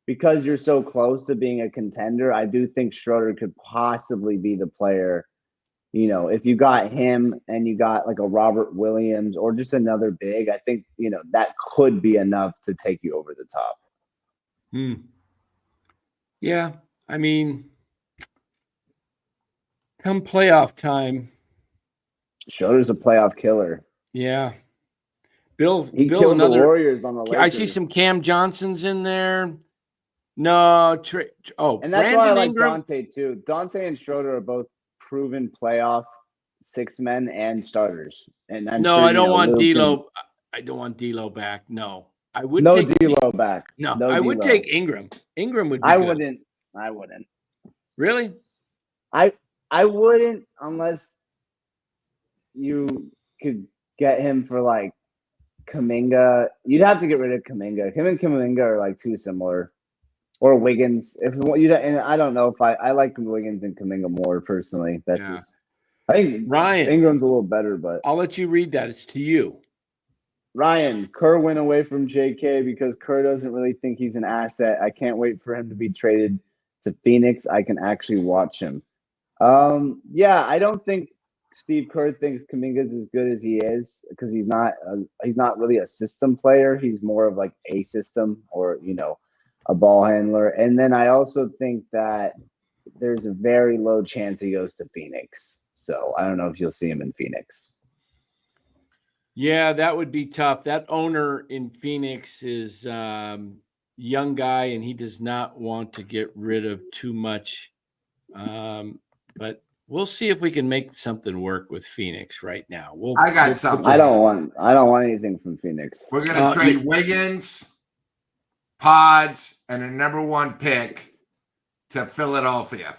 because you're so close to being a contender, I do think Schroeder could possibly be the player. You know, if you got him and you got like a Robert Williams or just another big, I think, you know, that could be enough to take you over the top. Yeah, I mean, come playoff time, Schroeder's a playoff killer. Yeah. Bill killed another the Warriors on the Lakers. I see some Cam Johnsons in there. No, and that's Brandon why I like Ingram. Dante too. Dante and Schroeder are both proven playoff 6 men and starters. And I'm sure, I don't want Luke D'Lo. I don't want D'Lo back. No, I would no take D'Lo back. No, no I would D'Lo. take Ingram. Ingram would be I good. wouldn't. Really? I wouldn't unless you could get him for like Kuminga. You'd have to get rid of Kuminga. Him and Kuminga are like too similar. Or Wiggins. And I don't know if I like Wiggins and Kuminga more personally. That's just, I think Ryan Ingram's a little better, but I'll let you read that. It's to you. Ryan, Kerr went away from JK because Kerr doesn't really think he's an asset. I can't wait for him to be traded to Phoenix. I can actually watch him. Yeah, I don't think Steve Kerr thinks Kuminga's as good as he is because he's not really a system player. He's more of like a system or, a ball handler. And then I also think that there's a very low chance he goes to Phoenix. So I don't know if you'll see him in Phoenix. Yeah, that would be tough. That owner in Phoenix is young guy, and he does not want to get rid of too much. But we'll see if we can make something work with Phoenix right now. I got something. I don't want anything from Phoenix. We're going to trade Wiggins, Pods, and a number 1 pick to Philadelphia.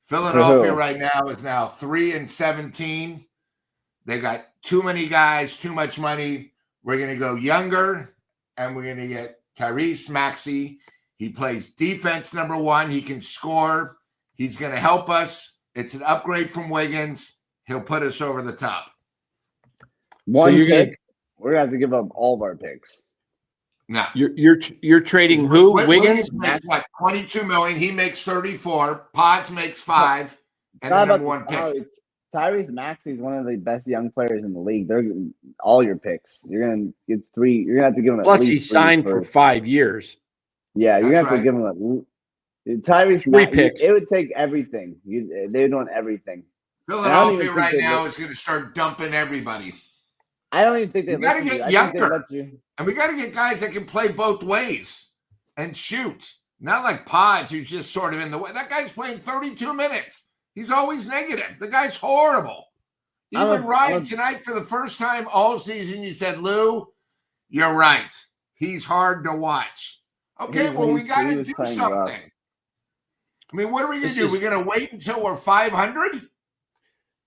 Philadelphia right now is now 3-17. They got too many guys, too much money. We're going to go younger, and we're going to get Tyrese Maxey. He plays defense number 1. He can score. He's going to help us. It's an upgrade from Wiggins. He'll put us over the top. One pick. We're going to have to give up all of our picks. No, you're trading who? Wiggins makes what, $22 million. He makes 34. Pods makes 5, and the number 1 pick. Tyrese Maxey is one of the best young players in the league. They're all your picks. You're gonna get 3. You're gonna have to give him. Plus, he signed for 5 years. Yeah, you're gonna have to give him Tyrese picks. It would take everything. They're doing everything. Philadelphia right now is going to start dumping everybody. I don't even think they got to get younger, and we got to get guys that can play both ways and shoot. Not like Pods, who's just sort of in the way. That guy's playing 32 minutes. He's always negative. The guy's horrible. Even Ryan tonight, for the first time all season, you said, Lou, you're right. He's hard to watch. Okay, well, we got to do something. I mean, what are we going to do? We're going to wait until we're 500?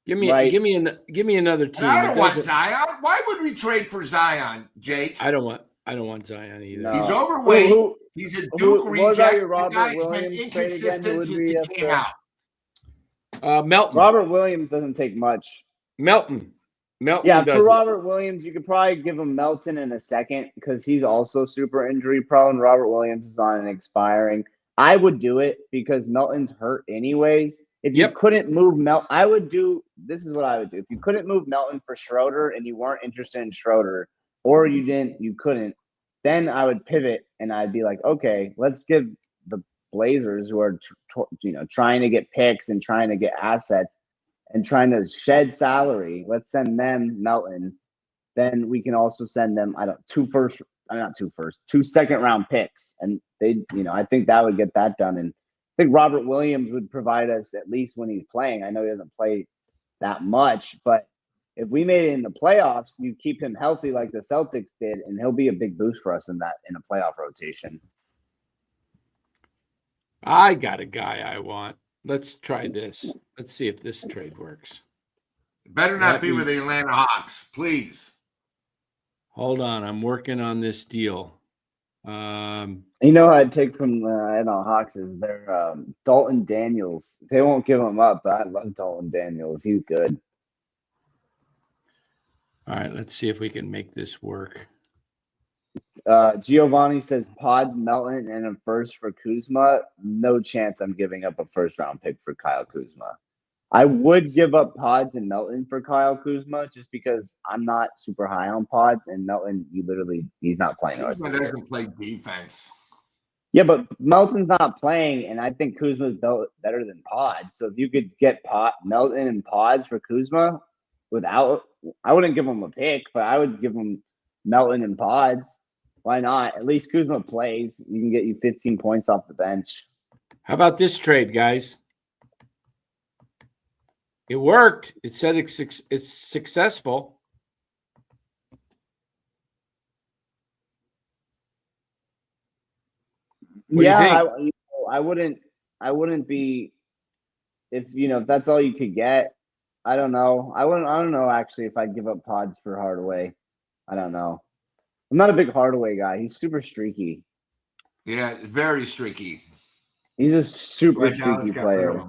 Give me another team. And I don't want Zion. Why would we trade for Zion, Jake? I don't want Zion either. No. He's overweight. He's a Duke reject. The guy's Williams been inconsistent since he came out. Melton. Robert Williams doesn't take much. Melton. Yeah, for Robert Williams, you could probably give him Melton in a second because he's also super injury prone. Robert Williams is on an expiring. I would do it because Melton's hurt anyways. If you couldn't move this is what I would do. If you couldn't move Melton for Schroeder and you weren't interested in Schroeder, or you couldn't, then I would pivot and I'd be like, okay, let's give the Blazers, who are trying to get picks and trying to get assets and trying to shed salary, let's send them Melton. Then we can also send them two second round picks, and I think that would get that done. And I think Robert Williams would provide us, at least when he's playing. I know he doesn't play that much, but if we made it in the playoffs, you keep him healthy like the Celtics did, and he'll be a big boost for us in a playoff rotation. I got a guy I want. Let's try this. Let's see if this trade works. Better not be with the Atlanta Hawks, please. Hold on. I'm working on this deal. I'd take from Hawks is their Dalton Daniels. They won't give him up, but I love Dalton Daniels. He's good. All right, let's see if we can make this work. Giovanni says Pods, Melton, and a first for Kuzma. No chance I'm giving up a first-round pick for Kyle Kuzma. I would give up Pods and Melton for Kyle Kuzma just because I'm not super high on Pods, and Melton, he's not playing. Kuzma doesn't play defense. Yeah, but Melton's not playing, and I think Kuzma's better than Pods. So if you could get Melton and Pods for Kuzma I wouldn't give him a pick, but I would give him Melton and Pods. Why not? At least Kuzma plays. You can get you 15 points off the bench. How about this trade, guys? It worked. It said it's successful. What do you think? I wouldn't be if that's all you could get. I don't know. I don't know actually if I'd give up Pods for Hardaway. I don't know. I'm not a big Hardaway guy. He's super streaky. Yeah, very streaky. He's a super streaky player.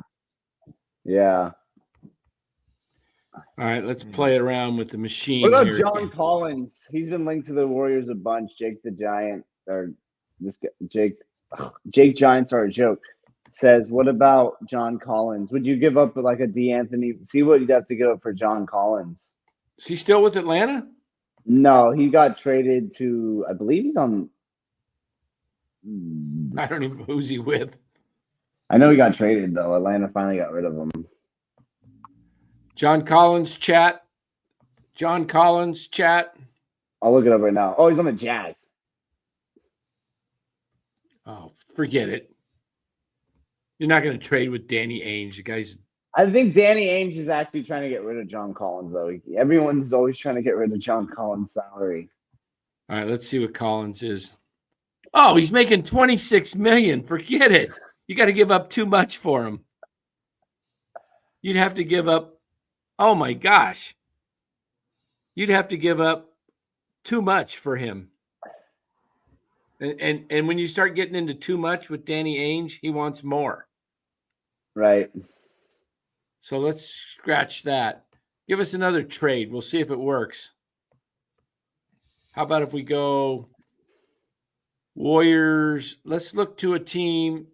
Yeah. All right, let's play it around with the machine. What about here. John Collins? He's been linked to the Warriors a bunch. Jake the Giant, or this guy, Jake Giants are a joke. Says, what about John Collins? Would you give up like a D'Anthony? See what you'd have to give up for John Collins. Is he still with Atlanta? No, he got traded to, I believe he's on. I don't even know who's he with. I know he got traded, though. Atlanta finally got rid of him. John Collins chat. John Collins chat. I'll look it up right now. Oh, he's on the Jazz. Oh, forget it. You're not going to trade with Danny Ainge. The guy's. I think Danny Ainge is actually trying to get rid of John Collins, though. Everyone's always trying to get rid of John Collins' salary. All right, let's see what Collins is. Oh, he's making $26 million. Forget it. You got to give up too much for him. You'd have to give up. Oh my gosh. You'd have to give up too much for him. And when you start getting into too much with Danny Ainge, he wants more. Right. So let's scratch that. Give us another trade. We'll see if it works. How about if we go Warriors? Let's look to a team.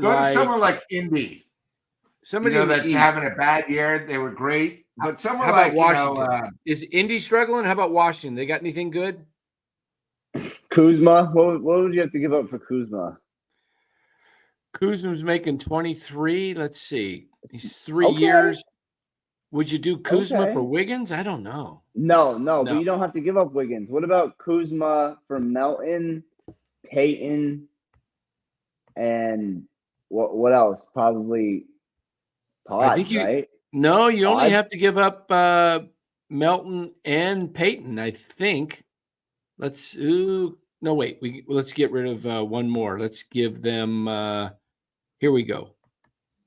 Go to someone like Indy. Somebody that's having a bad year. They were great. But someone how like about Washington? Is Indy struggling? How about Washington? They got anything good? Kuzma? What would you have to give up for Kuzma? Kuzma's making 23. Let's see. He's 3 years. Would you do Kuzma for Wiggins? I don't know. No, but you don't have to give up Wiggins. What about Kuzma for Melton, Peyton, and what else? Probably Pods, right? No, you only have to give up Melton and Peyton, I think. Let's get rid of one more. Let's give them here we go.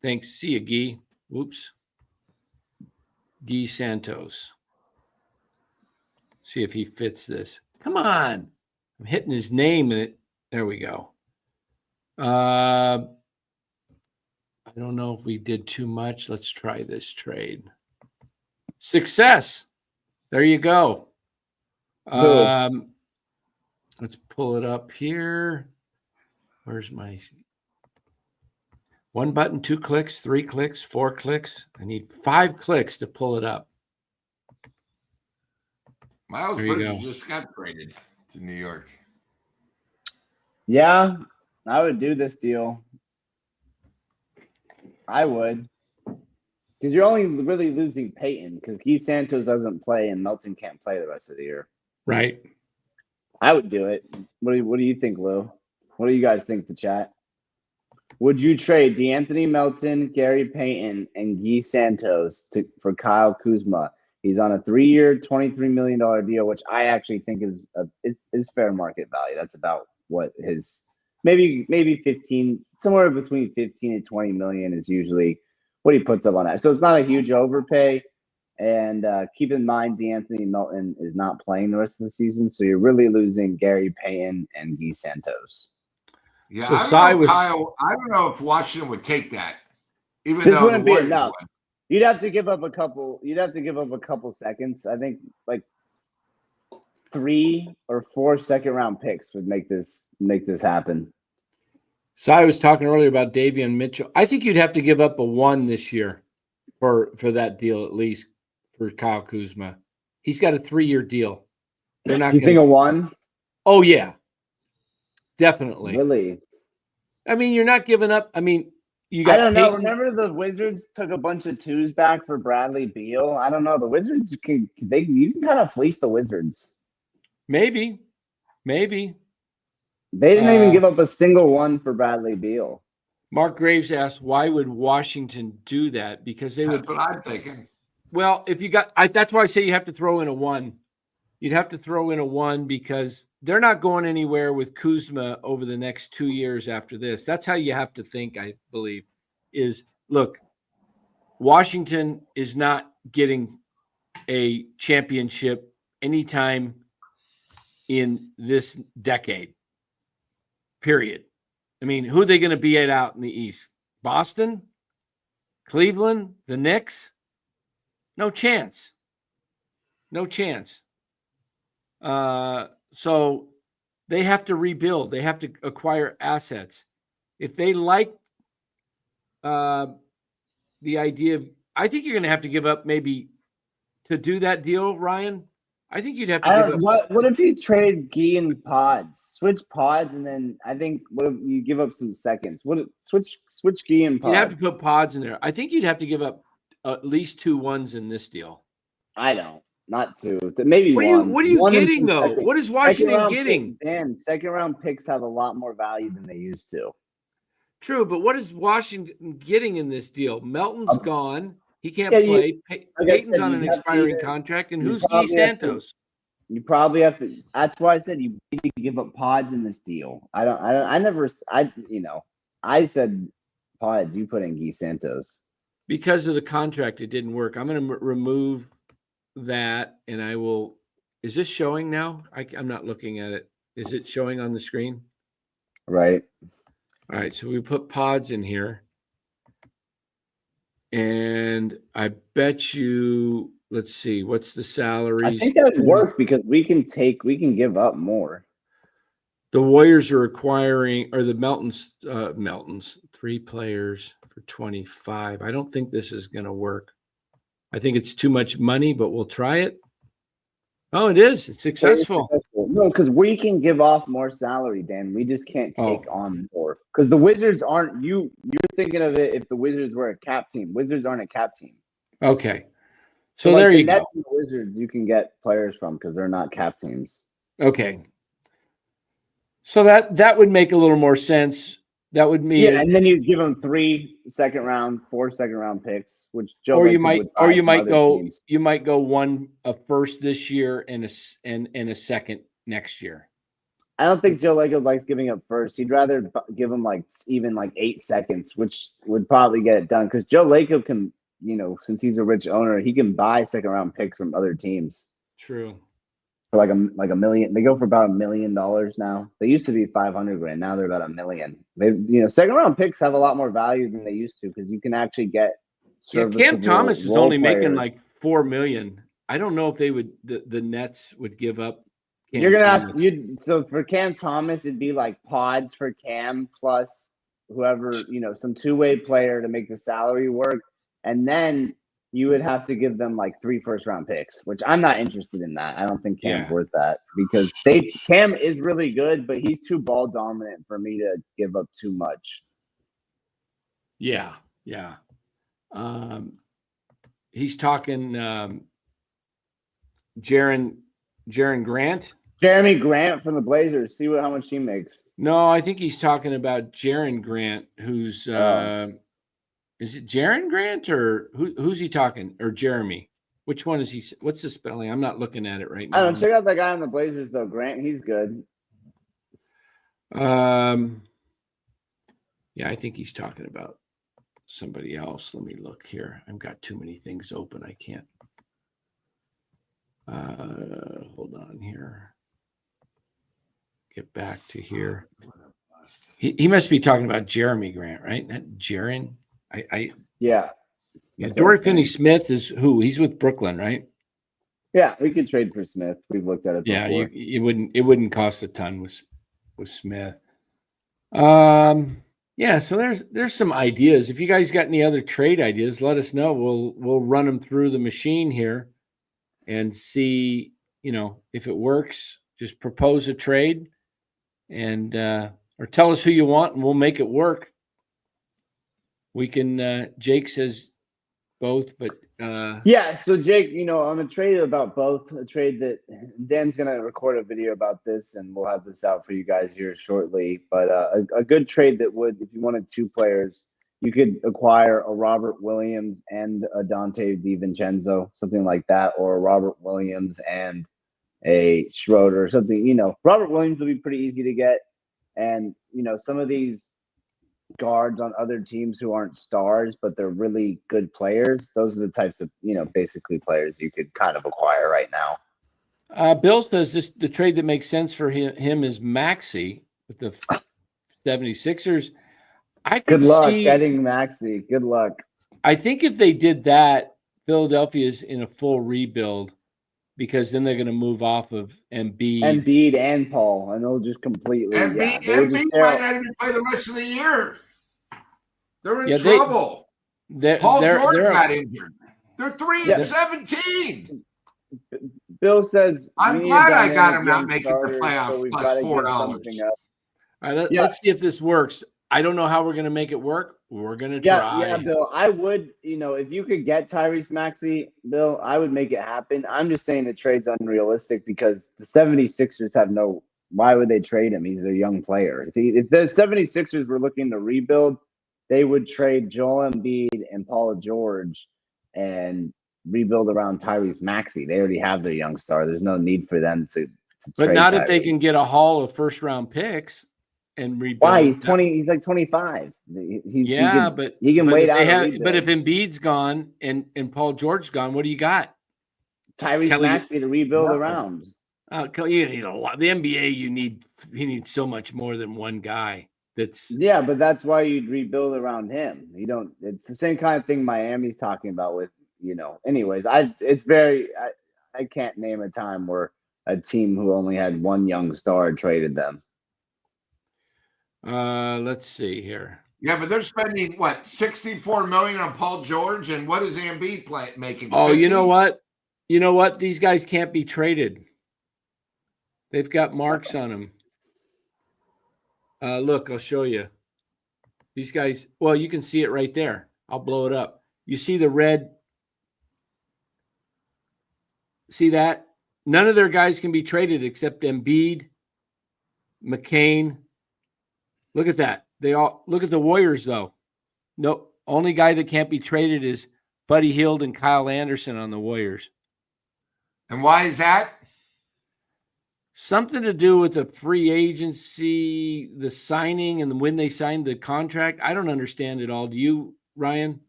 Thanks. See you, Guy. Whoops. Guy Santos. See if he fits this. Come on. I'm hitting his name in it. There we go. I don't know if we did too much. Let's try this trade. Success. There you go. Let's pull it up here. Where's my 1 button, 2 clicks, 3 clicks, 4 clicks? I need 5 clicks to pull it up. Miles There you Bridges go. just got traded to New York. Yeah, I would do this deal. I would. Because you're only really losing Peyton because Guy Santos doesn't play and Melton can't play the rest of the year. Right. I would do it. What do you think, Lou? What do you guys think, the chat? Would you trade DeAnthony Melton, Gary Payton, and Guy Santos for Kyle Kuzma? He's on a 3-year, $23 million deal, which I actually think is fair market value. That's about what his maybe 15, somewhere between 15 and 20 million is usually what he puts up on that. So it's not a huge overpay. And keep in mind, DeAnthony Melton is not playing the rest of the season, so you're really losing Gary Payton and Guy Santos. Yeah, So I don't know if Washington would take that, even This though wouldn't the be Warriors enough. would. You'd have to give up a couple. You'd have to give up a couple seconds. I think like 3 or 4 second-round picks would make this happen. So I was talking earlier about Davion Mitchell. I think you'd have to give up a 1 this year for that deal, at least for Kyle Kuzma. He's got a 3-year deal. They're not You going think to. a 1? Oh, yeah. Definitely. Really? I mean, you're not giving up. I mean, you got I don't know. Peyton. Remember the Wizards took a bunch of 2s back for Bradley Beal? I don't know. The Wizards you can kind of fleece the Wizards. Maybe. They didn't even give up a single 1 for Bradley Beal. Mark Graves asked, why would Washington do that? Because they would. That's what I'm thinking. Well, if you got, that's why I say you have to throw in a 1. You'd have to throw in a 1 because they're not going anywhere with Kuzma over the next 2 years after this. That's how you have to think, I believe, is look, Washington is not getting a championship anytime in this decade, period. I mean, who are they going to be out in the East? Boston? Cleveland? The Knicks? No chance. No chance. So they have to rebuild. They have to acquire assets. If they like the idea of, I think you're going to have to give up maybe to do that deal, Ryan. I think you'd have to give up. What if you trade Guy and Pods? Switch Pods, and then I think what if you give up some seconds? Switch Guy and Pods? You'd have to put Pods in there. I think you'd have to give up at least 2 1s in this deal. I don't. Not 2. Maybe what 1. What are you 1 and getting, some though? seconds. What is Washington getting? Second-round picks have a lot more value than they used to. True, but what is Washington getting in this deal? Melton's gone. He can't yeah, play. Peyton's said, on an expiring contract. And who's Guy Santos? You probably have to. That's why I said you need to give up Pods in this deal. I said Pods. You put in Guy Santos. Because of the contract, it didn't work. I'm going to remove that, and I will. Is this showing now? I'm not looking at it. Is it showing on the screen? Right. All right. So we put Pods in here, and I bet you. Let's see. What's the salaries? I think that would work because we can give up more. The Warriors are acquiring, or the Meltons, 3 players for 25. I don't think this is going to work. I think it's too much money, but we'll try it. Oh, it is. It's successful. No, because we can give off more salary, Dan. We just can't take on more. Because the Wizards aren't. You're thinking of it if the Wizards were a cap team. Wizards aren't a cap team. Okay. So there you go. The Wizards you can get players from because they're not cap teams. Okay. So that would make a little more sense. That would mean and then you give them 3 second-round, 4 second-round picks, which Joe. You might go 1 first this year and a second next year. I don't think Joe Lacob likes giving up first. He'd rather give him even 8 seconds, which would probably get it done. Because Joe Lacob can, since he's a rich owner, he can buy second round picks from other teams True. for like a million. They go for about $1 million now. They used to be 500 grand. Now they're about $1 million. Second round picks have a lot more value than they used to because you can actually get. Yeah, Cam Thomas is only making players. like $4 million. I don't know if they would. The Nets would give up. You're gonna so for Cam Thomas, it'd be like pods for Cam plus whoever, some two-way player to make the salary work, and then you would have to give them like 3 first-round picks, which I'm not interested in that. I don't think Cam's worth that because Cam is really good, but he's too ball dominant for me to give up too much. Yeah. He's talking Jaren Grant. Jeremy Grant from the Blazers. See how much he makes. No, I think he's talking about Jaren Grant, who's is it Jaren Grant or who's he talking? Or Jeremy? Which one is he? What's the spelling? I'm not looking at it right now. I don't know. Check out that guy on the Blazers though. Grant, he's good. Yeah, I think he's talking about somebody else. Let me look here. I've got too many things open. I can't. Hold on here. Get back to here. He must be talking about Jeremy Grant, right? Not Jaren. Yeah. Dory Finney-Smith is who? He's with Brooklyn, right? Yeah, we could trade for Smith. We've looked at it before. Yeah, it wouldn't cost a ton with Smith. Yeah, so there's some ideas. If you guys got any other trade ideas, let us know. We'll run them through the machine here and see, if it works. Just propose a trade and or tell us who you want and we'll make it work. We can Jake says both, but yeah, so Jake, I'm a trade about both. A trade that Dan's gonna record a video about this and we'll have this out for you guys here shortly. But a good trade that would, if you wanted 2 players, you could acquire a Robert Williams and a Dante DiVincenzo, something like that, or a Robert Williams and a Schroeder or something. Robert Williams would be pretty easy to get. And, some of these guards on other teams who aren't stars, but they're really good players. Those are the types of, basically players you could kind of acquire right now. Bill says the trade that makes sense for him is Maxey with the 76ers. Good luck getting Maxey. Good luck. I think if they did that, Philadelphia's in a full rebuild because then they're going to move off of Embiid and Paul, and they'll just completely. Embiid might not even play the rest of the year. They're in trouble. Paul George got injured. They're 3-17. Bill says, "I'm glad I got him not making the playoffs so plus $4." All right, let's see if this works. I don't know how we're going to make it work. We're going to try. Yeah, Bill, I would, if you could get Tyrese Maxey, Bill, I would make it happen. I'm just saying the trade's unrealistic because the 76ers have why would they trade him? He's a young player. If the 76ers were looking to rebuild, they would trade Joel Embiid and Paul George and rebuild around Tyrese Maxey. They already have their young star. There's no need for them to But not Tyrese. If they can get a haul of first-round picks. And rebuild. Why? He's 20. He's like 25. But he can wait out. But if Embiid's gone and Paul George's gone, what do you got? Tyrese Maxey to rebuild around. You need a lot. The NBA, you need so much more than one guy. But that's why you'd rebuild around him. You don't. It's the same kind of thing Miami's talking about with. Anyways, I can't name a time where a team who only had one young star traded them. Let's see here. Yeah, but they're spending $64 million on Paul George, and what is Embiid making? 50? Oh, you know what? These guys can't be traded. They've got marks on them. Look, I'll show you. These guys. Well, you can see it right there. I'll blow it up. You see the red? See that? None of their guys can be traded except Embiid, McCain. Look at that. They all look at the Warriors, though. No, only guy that can't be traded is Buddy Hield and Kyle Anderson on the Warriors. And why is that? Something to do with the free agency, the signing, and when they signed the contract. I don't understand it all. Do you, Ryan?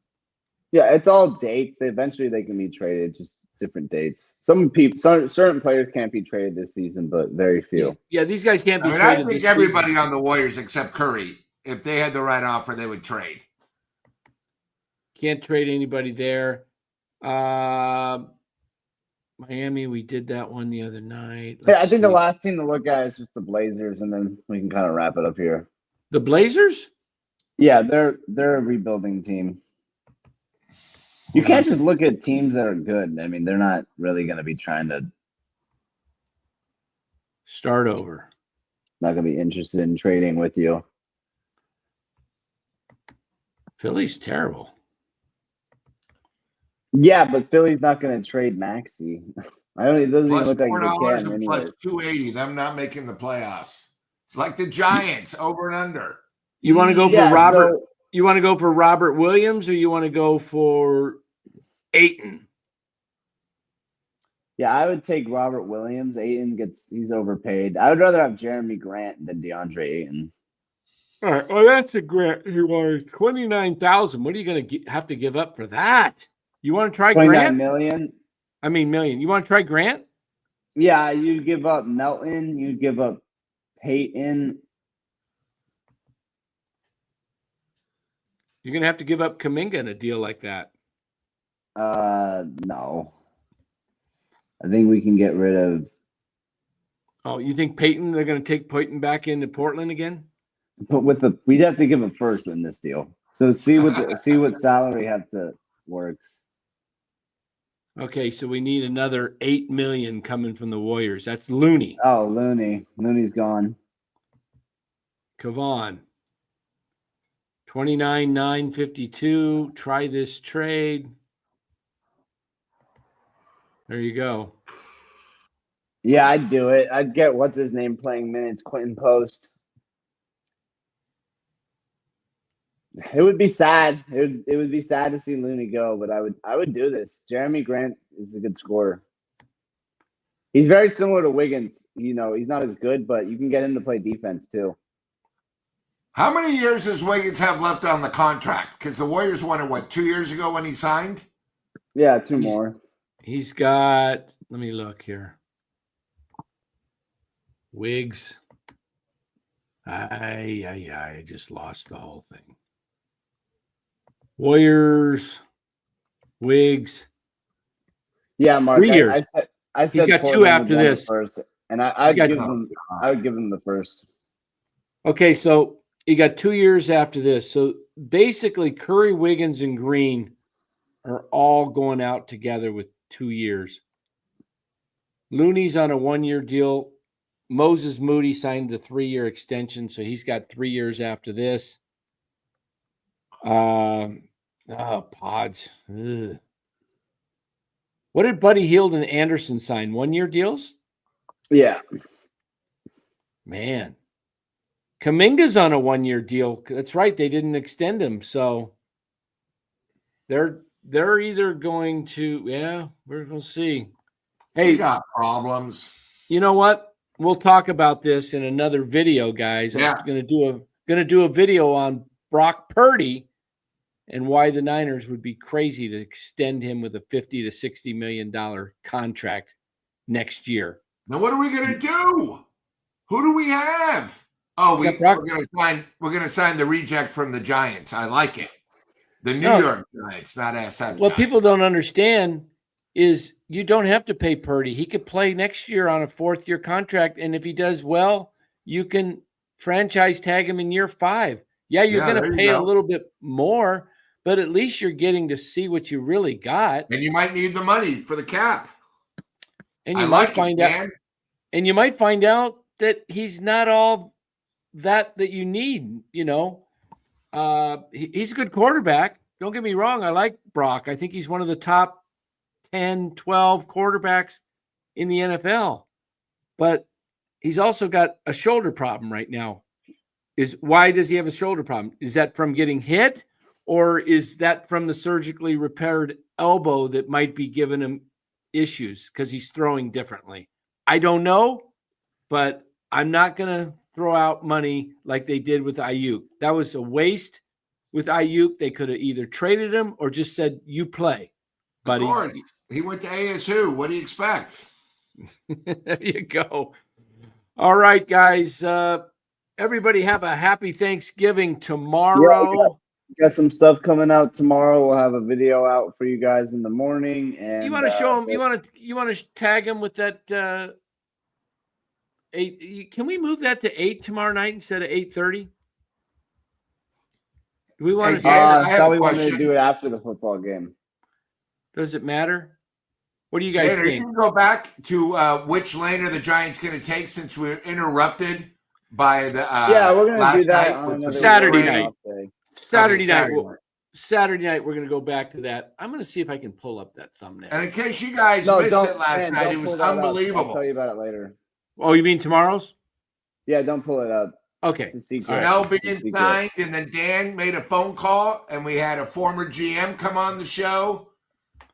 Yeah, it's all dates. Eventually they can be traded, just different dates. Certain players can't be traded this season, but very few. These guys can't be I traded. think everybody on the Warriors except Curry, if they had the right offer, they would trade. Can't trade anybody there. Miami, we did that one the other night. Yeah, I think the last team to look at is just the Blazers, and then we can kind of wrap it up here. The Blazers? Yeah, they're a rebuilding team. You can't just look at teams that are good. I mean, they're not really going to be trying to start over. Not going to be interested in trading with you. Philly's terrible. Yeah, but Philly's not going to trade Maxey. It doesn't Plus even look like $4 they can and anyway. plus 280. Them not making the playoffs. It's like the Giants over and under. You want to go for Robert? You want to go for Robert Williams, or you want to go for Ayton? Yeah, I would take Robert Williams. Ayton he's overpaid. I would rather have Jeremy Grant than DeAndre Ayton. All right. Well, that's a Grant. He wanted $29,000. What are you going to have to give up for that? You want to try Grant? $29 million. You want to try Grant? Yeah, you give up Melton. You give up Peyton. You're going to have to give up Kuminga in a deal like that. No. I think we can get rid of. Oh, you think Peyton? They're going to take Peyton back into Portland again? But we'd have to give him first in this deal. So see what salary works. Okay, so we need another $8 million coming from the Warriors. That's Looney. Oh, Looney's gone. Kevon. 29,952. Try this trade. There you go. Yeah, I'd do it. I'd get what's his name playing minutes, Quentin Post. It would be sad. It would be sad to see Looney go, but I would do this. Jeremy Grant is a good scorer. He's very similar to Wiggins. You know, he's not as good, but you can get him to play defense too. How many years does Wiggins have left on the contract? Because the Warriors won it, 2 years ago when he signed? Yeah, two more. He's got, let me look here. Wiggs. I just lost the whole thing. Warriors, Wiggs. Yeah, Mark. 3 years. I said he's got Portland 2 after this. First, and I would give him the first. Okay, so you got 2 years after this. So basically, Curry, Wiggins, and Green are all going out together with 2 years. Looney's on a 1-year deal. Moses Moody signed the 3-year extension, so he's got 3 years after this. Pods. Ugh. What did Buddy Hield and Anderson sign? 1-year deals? Yeah. Man. Kuminga's on a 1-year deal. That's right. They didn't extend him. So they're either going to, we're going to see. Hey, we got problems. You know what? We'll talk about this in another video, guys. Yeah. I'm going to do a video on Brock Purdy and why the Niners would be crazy to extend him with a $50 to $60 million contract next year. Now, what are we going to do? Who do we have? Oh, we're going to sign the reject from the Giants. I like it. The New York Giants, not SF. What people don't understand is you don't have to pay Purdy. He could play next year on a 4th-year contract, and if he does well, you can franchise tag him in year 5. Yeah, you're going to pay a little bit more, but at least you're getting to see what you really got. And you might need the money for the cap. And you might find out. And you might find out that he's not all that you need. You know, he's a good quarterback. Don't get me wrong. I like Brock. I think he's one of the top 10, 12 quarterbacks in the NFL. But he's also got a shoulder problem right now. Why does he have a shoulder problem? Is that from getting hit, or is that from the surgically repaired elbow that might be giving him issues because he's throwing differently? I don't know, but I'm not going to throw out money like they did with Ayuk. That was a waste with Ayuk. They could have either traded him or just said, you play, buddy. Of course. He went to ASU. What do you expect? There you go. All right, guys. Everybody have a happy Thanksgiving tomorrow. Got some stuff coming out tomorrow. We'll have a video out for you guys in the morning. And You want to show them? You want to tag them with that 8? Can we move that to 8 tomorrow night instead of 8:30? Do we want to? I thought we wanted to do it after the football game. Does it matter? What do you guys think? You can go back to which lane are the Giants going to take since we're interrupted by the we're going to do that on Saturday night. Saturday night, we're going to go back to that. I'm going to see if I can pull up that thumbnail. And in case you guys missed it last night, it was unbelievable. I'll tell you about it later. Oh, you mean tomorrow's? Yeah, don't pull it up. Okay. It's a secret. Snell being signed, and then Dan made a phone call, and we had a former GM come on the show.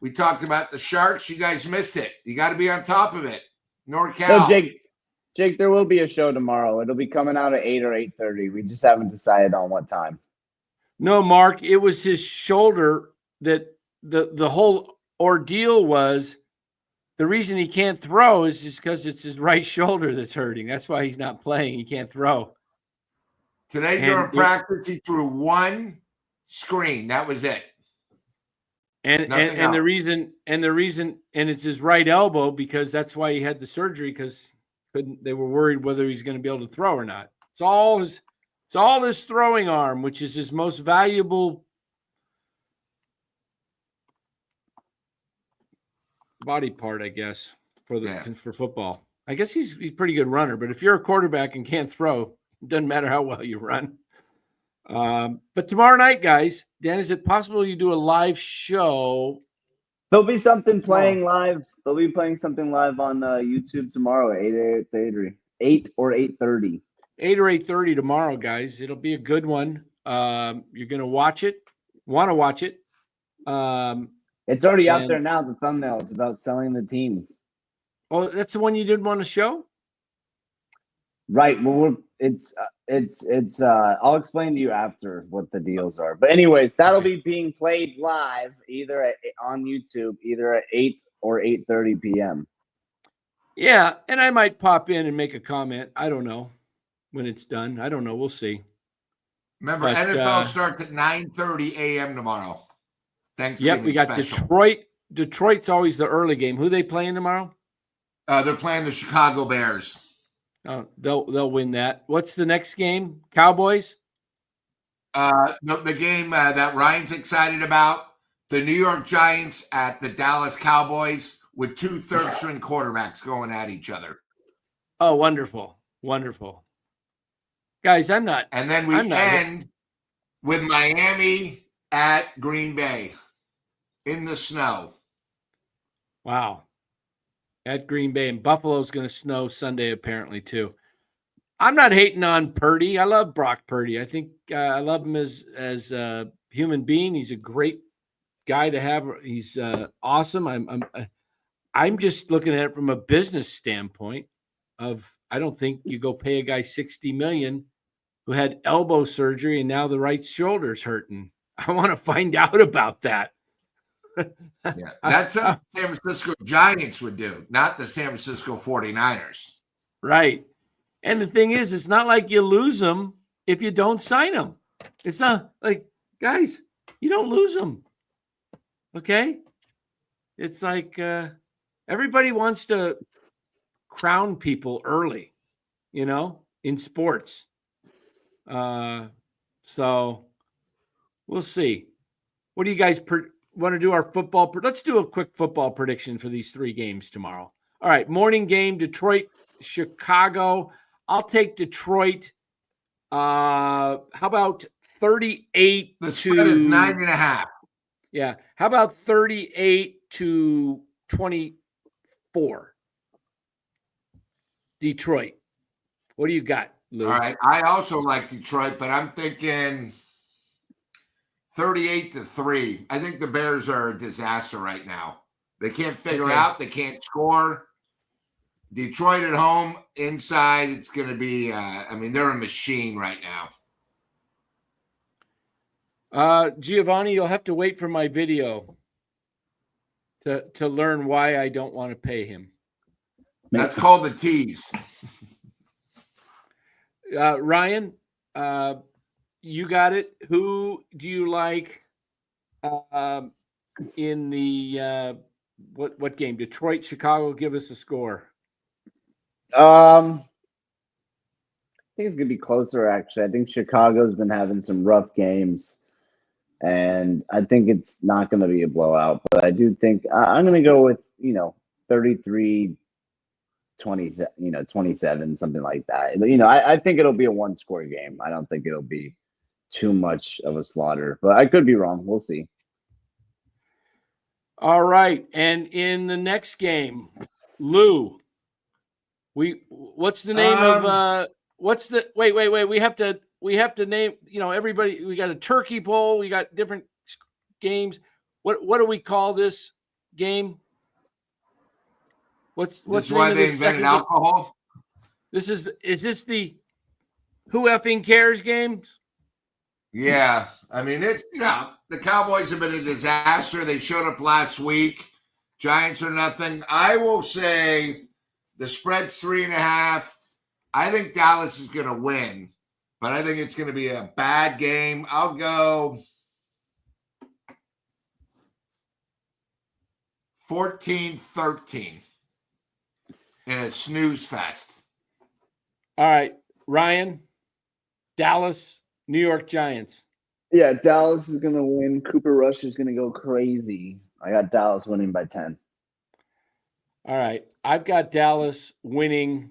We talked about the Sharks. You guys missed it. You got to be on top of it. NorCal. No, Jake, there will be a show tomorrow. It'll be coming out at 8 or 8:30. We just haven't decided on what time. No, Mark, it was his shoulder that the whole ordeal was. The reason he can't throw is just because it's his right shoulder that's hurting. That's why he's not playing. He can't throw. Today during practice, he threw one screen. That was it. And the reason it's his right elbow, because that's why he had the surgery, because they were worried whether he's going to be able to throw or not. It's all his throwing arm, which is his most valuable body part, I guess, for football. I guess he's a pretty good runner, but if you're a quarterback and can't throw, it doesn't matter how well you run. But tomorrow night, guys, Dan, is it possible you do a live show? There'll be something playing live. They'll be playing something live on YouTube tomorrow at 8 or 8:30. 8 or 8:30 tomorrow, guys. It'll be a good one. You're going to watch it. Want to watch it. It's already out there now, the thumbnail. It's about selling the team. Oh, that's the one you didn't want to show? Right. Well, it's I'll explain to you after what the deals are. But anyways, that'll be being played live either on YouTube, either at 8 or 8:30 p.m. Yeah, and I might pop in and make a comment. I don't know when it's done. I don't know. We'll see. Remember, NFL starts at 9:30 a.m. tomorrow. Yep, we got special. Detroit. Detroit's always the early game. Who are they playing tomorrow? They're playing the Chicago Bears. Oh, they'll win that. What's the next game? Cowboys? The game that Ryan's excited about, the New York Giants at the Dallas Cowboys with 2 third-string quarterbacks going at each other. Oh, wonderful. Wonderful. Guys, I'm not. And then we end with Miami at Green Bay in the snow. Wow. At Green Bay, and Buffalo's going to snow Sunday apparently too. I'm not hating on Purdy. I love Brock Purdy. I think I love him as a human being. He's a great guy to have. He's awesome. I'm just looking at it from a business standpoint. I don't think you go pay a guy $60 million who had elbow surgery and now the right shoulder's hurting. I want to find out about that. Yeah, that's what the San Francisco Giants would do, not the San Francisco 49ers. Right. And the thing is, it's not like you lose them if you don't sign them. It's not like, guys, you don't lose them. Okay? It's like everybody wants to crown people early, in sports. So we'll see. What do you guys want to do our football? Let's do a quick football prediction for these 3 games tomorrow. All right, morning game, Detroit, Chicago. I'll take Detroit. How about 38 The spread is 9.5. Yeah. How about 38-24? Detroit. What do you got, Lou? All right. I also like Detroit, but I'm thinking 38-3. I think the Bears are a disaster right now. They can't figure out. They can't score. Detroit at home, inside, it's going to be, they're a machine right now. Giovanni, you'll have to wait for my video to learn why I don't want to pay him. That's called the tease. Ryan, you got it. Who do you like in the what game? Detroit, Chicago. Give us a score. I think it's gonna be closer. Actually, I think Chicago's been having some rough games, and I think it's not gonna be a blowout. But I do think I'm gonna go with 33-20, 27, something like that. But I think it'll be a one-score game. I don't think it'll be too much of a slaughter, but I could be wrong. We'll see. All right, and in the next game, Lou, what's the name of what's the wait? We have to name, everybody. We got a turkey bowl. We got different games. What do we call this game? What's That's the why name they of this invented second alcohol. Is this the who effing cares games? Yeah, it's the Cowboys have been a disaster. They showed up last week. Giants are nothing. I will say the spread's 3.5. I think Dallas is going to win, but I think it's going to be a bad game. I'll go 14-13 in a snooze fest. All right, Ryan, Dallas, New York Giants. Yeah, Dallas is gonna win. Cooper Rush is gonna go crazy. I got Dallas winning by 10. All right, I've got Dallas winning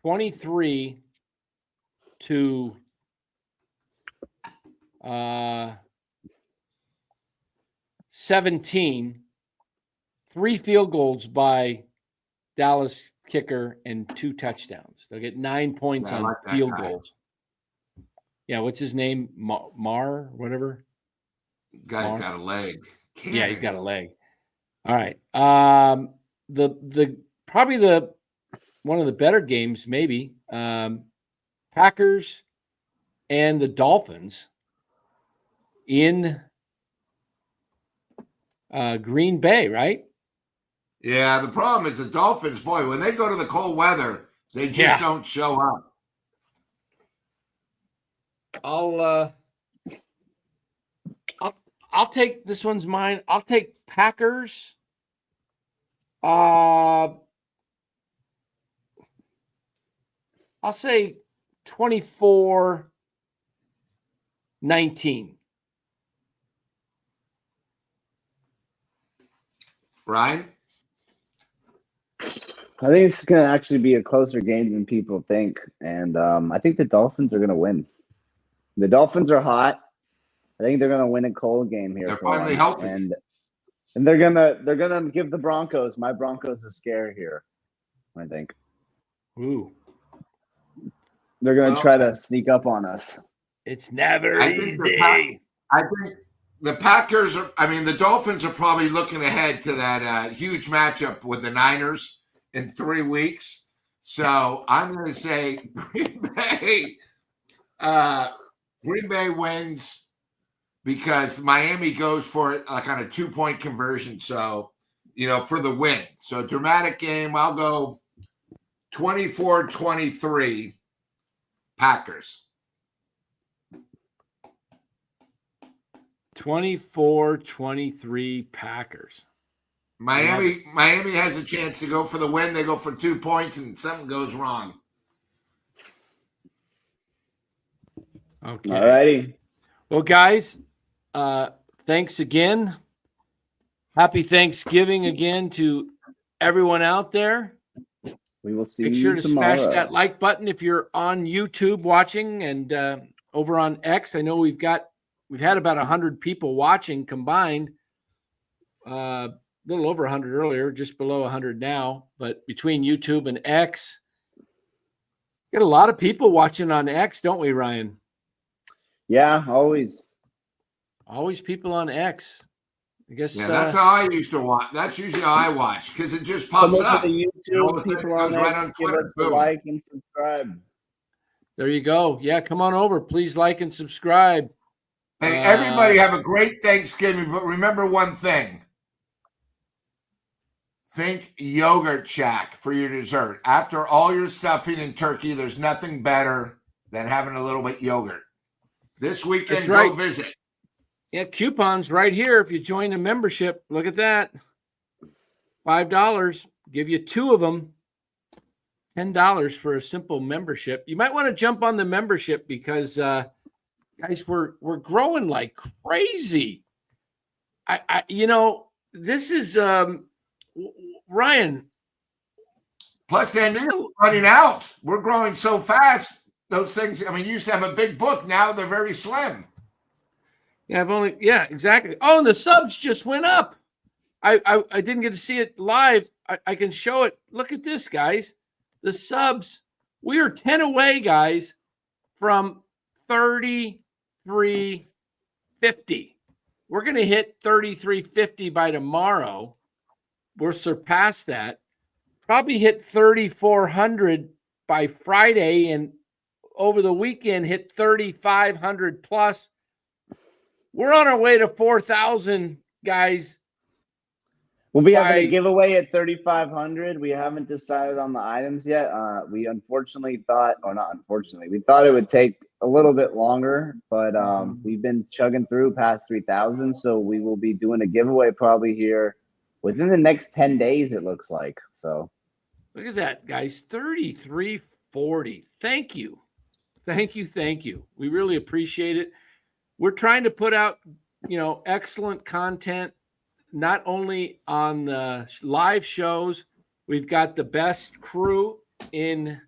23 to 17. 3 field goals by Dallas kicker and 2 touchdowns. They'll get 9 points on field goals. Yeah, what's his name? Mar, whatever. Guy's got a leg. Yeah, he's got a leg. All right. The probably one of the better games, maybe. Packers and the Dolphins in Green Bay, right? Yeah, the problem is the Dolphins, boy, when they go to the cold weather, they just don't show up. I'll take this one's mine. I'll take Packers. I'll say 24-19. Ryan? I think it's going to actually be a closer game than people think, and I think the Dolphins are going to win. The Dolphins are hot. I think they're going to win a cold game here. They're finally healthy, and they're gonna give the Broncos. My Broncos a scare here. I think. Ooh. They're going to try to sneak up on us. It's never easy. I think the Packers are. The Dolphins are probably looking ahead to that huge matchup with the Niners in 3 weeks. So I'm going to say Green Bay. Green Bay wins because Miami goes for it like on a 2-point conversion. So, for the win. So dramatic game. I'll go 24-23 Packers. 24-23 Packers. Miami has a chance to go for the win. They go for 2 points and something goes wrong. Okay. All righty. Well, guys, thanks again. Happy Thanksgiving again to everyone out there. We will see Make you sure to tomorrow. smash that like button if you're on YouTube watching, and over on X. I know we've had about 100 people watching combined. A little over 100 earlier, just below 100 now. But between YouTube and X, got a lot of people watching on X, don't we, Ryan? Yeah, always. Always people on X. I guess. Yeah, that's how I used to watch. That's usually how I watch because it just Some pops of up. the And all of YouTube a sudden people it on goes right X, on give Twitter. us a Boom. like and subscribe. There you go. Yeah, come on over. Please like and subscribe. Hey, everybody have a great Thanksgiving, but remember one thing. Think Yogurt Shack for your dessert. After all your stuffing and turkey, there's nothing better than having a little bit yogurt. This weekend, That's right. go visit. Yeah, coupons right here. If you join a membership, look at that. $5. Give you 2 of them. $10 for a simple membership. You might want to jump on the membership because guys, we're growing like crazy. This is Ryan. Plus, they're running out. We're growing so fast. Those things, I mean, you used to have a big book. Now they're very slim. Yeah, exactly. Oh, and the subs just went up. I didn't get to see it live. I can show it. Look at this, guys. The subs. We are 10 away, guys, from 3350. We're going to hit 3350 by tomorrow. We'll surpass that. Probably hit 3,400 by Friday, and over the weekend hit 3,500 plus. We're on our way to 4,000, guys. We'll be having a giveaway at 3,500. We haven't decided on the items yet. We unfortunately thought, or not unfortunately, we thought it would take a little bit longer, but we've been chugging through past 3,000. So we will be doing a giveaway probably here within the next 10 days, it looks like. So look at that, guys. 3,340. Thank you. Thank you. We really appreciate it. We're trying to put out, excellent content, not only on the live shows. We've got the best crew in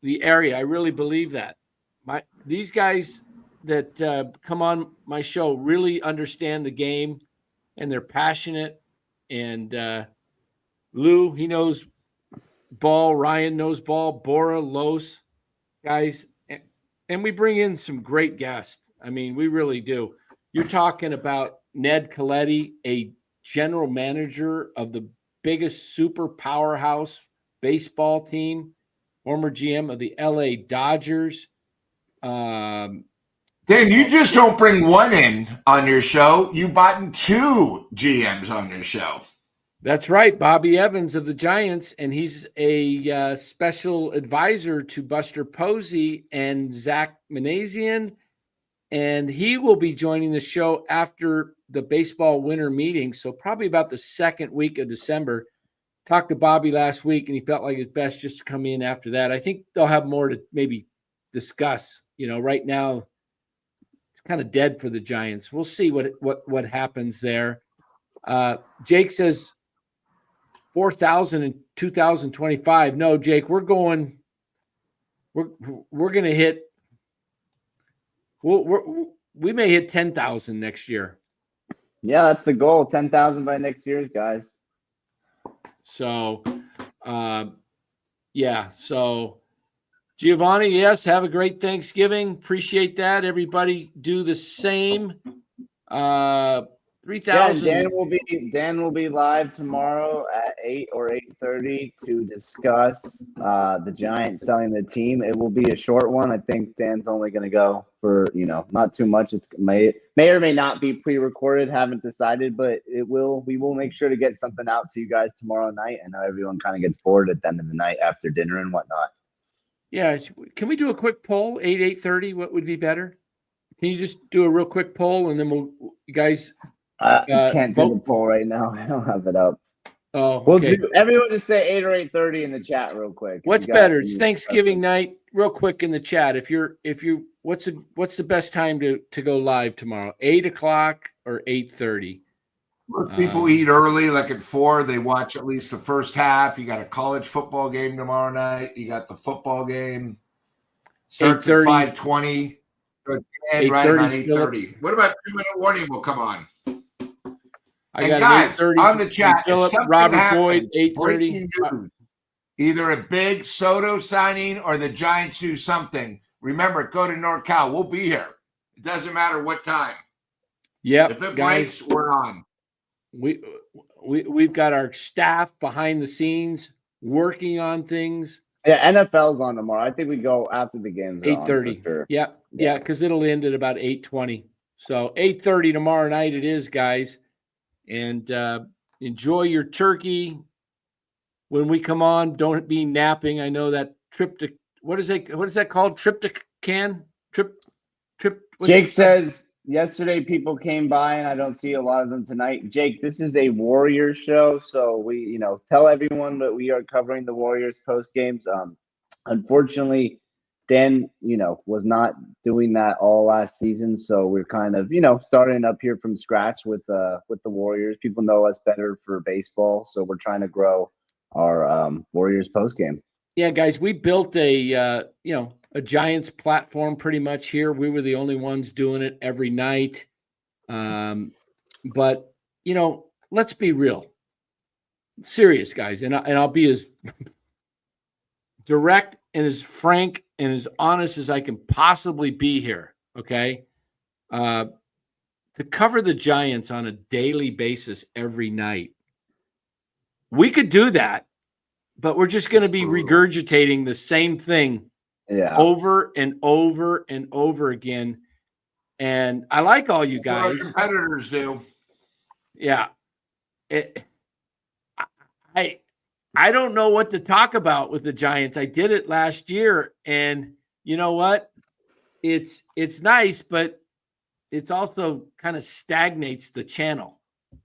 the area. I really believe that. These guys that come on my show really understand the game, and they're passionate. And Lou, he knows ball. Ryan knows ball. Bora, Los, guys. And we bring in some great guests. I mean, we really do. You're talking about Ned Coletti, a general manager of the biggest super powerhouse baseball team, former GM of the LA Dodgers. Dan, you just don't bring one in on your show. You brought in 2 GMs on your show. That's right. Bobby Evans of the Giants, and he's a special advisor to Buster Posey and Zach Manazian, and he will be joining the show after the baseball winter meeting, so probably about the second week of December. Talked to Bobby last week, and he felt like it's best just to come in after that. I think they'll have more to maybe discuss. Right now it's kind of dead for the Giants. We'll see what happens there. Jake says 4,000 in 2025. No, Jake, we're going to hit. We may hit 10,000 next year. yeah, that's the goal. 10,000 by next year, guys. So, So, Giovanni, yes, have a great Thanksgiving. Appreciate that. Everybody do the same. 3,000. Yeah, Dan will be live tomorrow at 8 or 8:30 to discuss the Giants selling the team. It will be a short one. I think Dan's only going to go for not too much. It may or may not be pre-recorded. Haven't decided, but we will make sure to get something out to you guys tomorrow night. I know everyone kind of gets bored at the end of the night after dinner and whatnot. Yeah, can we do a quick poll? 8:30. What would be better? Can you just do a real quick poll, and then you guys. I can't do the poll right now. I don't have it up. Oh, okay. We'll do. Everyone just say 8 or 8:30 in the chat real quick. What's better? It's Thanksgiving night. Real quick in the chat. What's the best time to go live tomorrow? 8 o'clock or 8:30? Most people eat early, like at 4. They watch at least the first half. You got a college football game tomorrow night. You got the football game. Starts at 5:20. And right about 8:30. What about 2-minute warning will come on? I got guys 8:30 on the chat. Phillip, Robert Boyd, 8:30. Either a big Soto signing or the Giants do something. Remember, go to NorCal. We'll be here. It doesn't matter what time. Yeah, if it guys, breaks, we're on. we've got our staff behind the scenes working on things. Yeah, NFL's on tomorrow. I think we go after the games. 8:30. Sure. Yeah, because it'll end at about 8:20. So 8:30 tomorrow night it is, guys. And enjoy your turkey. When we come on, don't be napping. I know that what is that called? Triptycan? Jake says yesterday people came by and I don't see a lot of them tonight. Jake, this is a Warriors show, so we, tell everyone that we are covering the Warriors post games. Unfortunately, Dan, was not doing that all last season, so we're kind of, starting up here from scratch with the Warriors. People know us better for baseball, so we're trying to grow our Warriors post game. Yeah, guys, we built a Giants platform pretty much here. We were the only ones doing it every night. But let's be real. Serious, guys, and I'll be as direct and as frank and as honest as I can possibly be here, okay? To cover the Giants on a daily basis every night. We could do that, but we're just going to be regurgitating the same thing over and over and over again. And I like all you guys. Our competitors do. Yeah. I don't know what to talk about with the Giants. I did it last year, and you know what? It's nice, but it's also kind of stagnates the channel.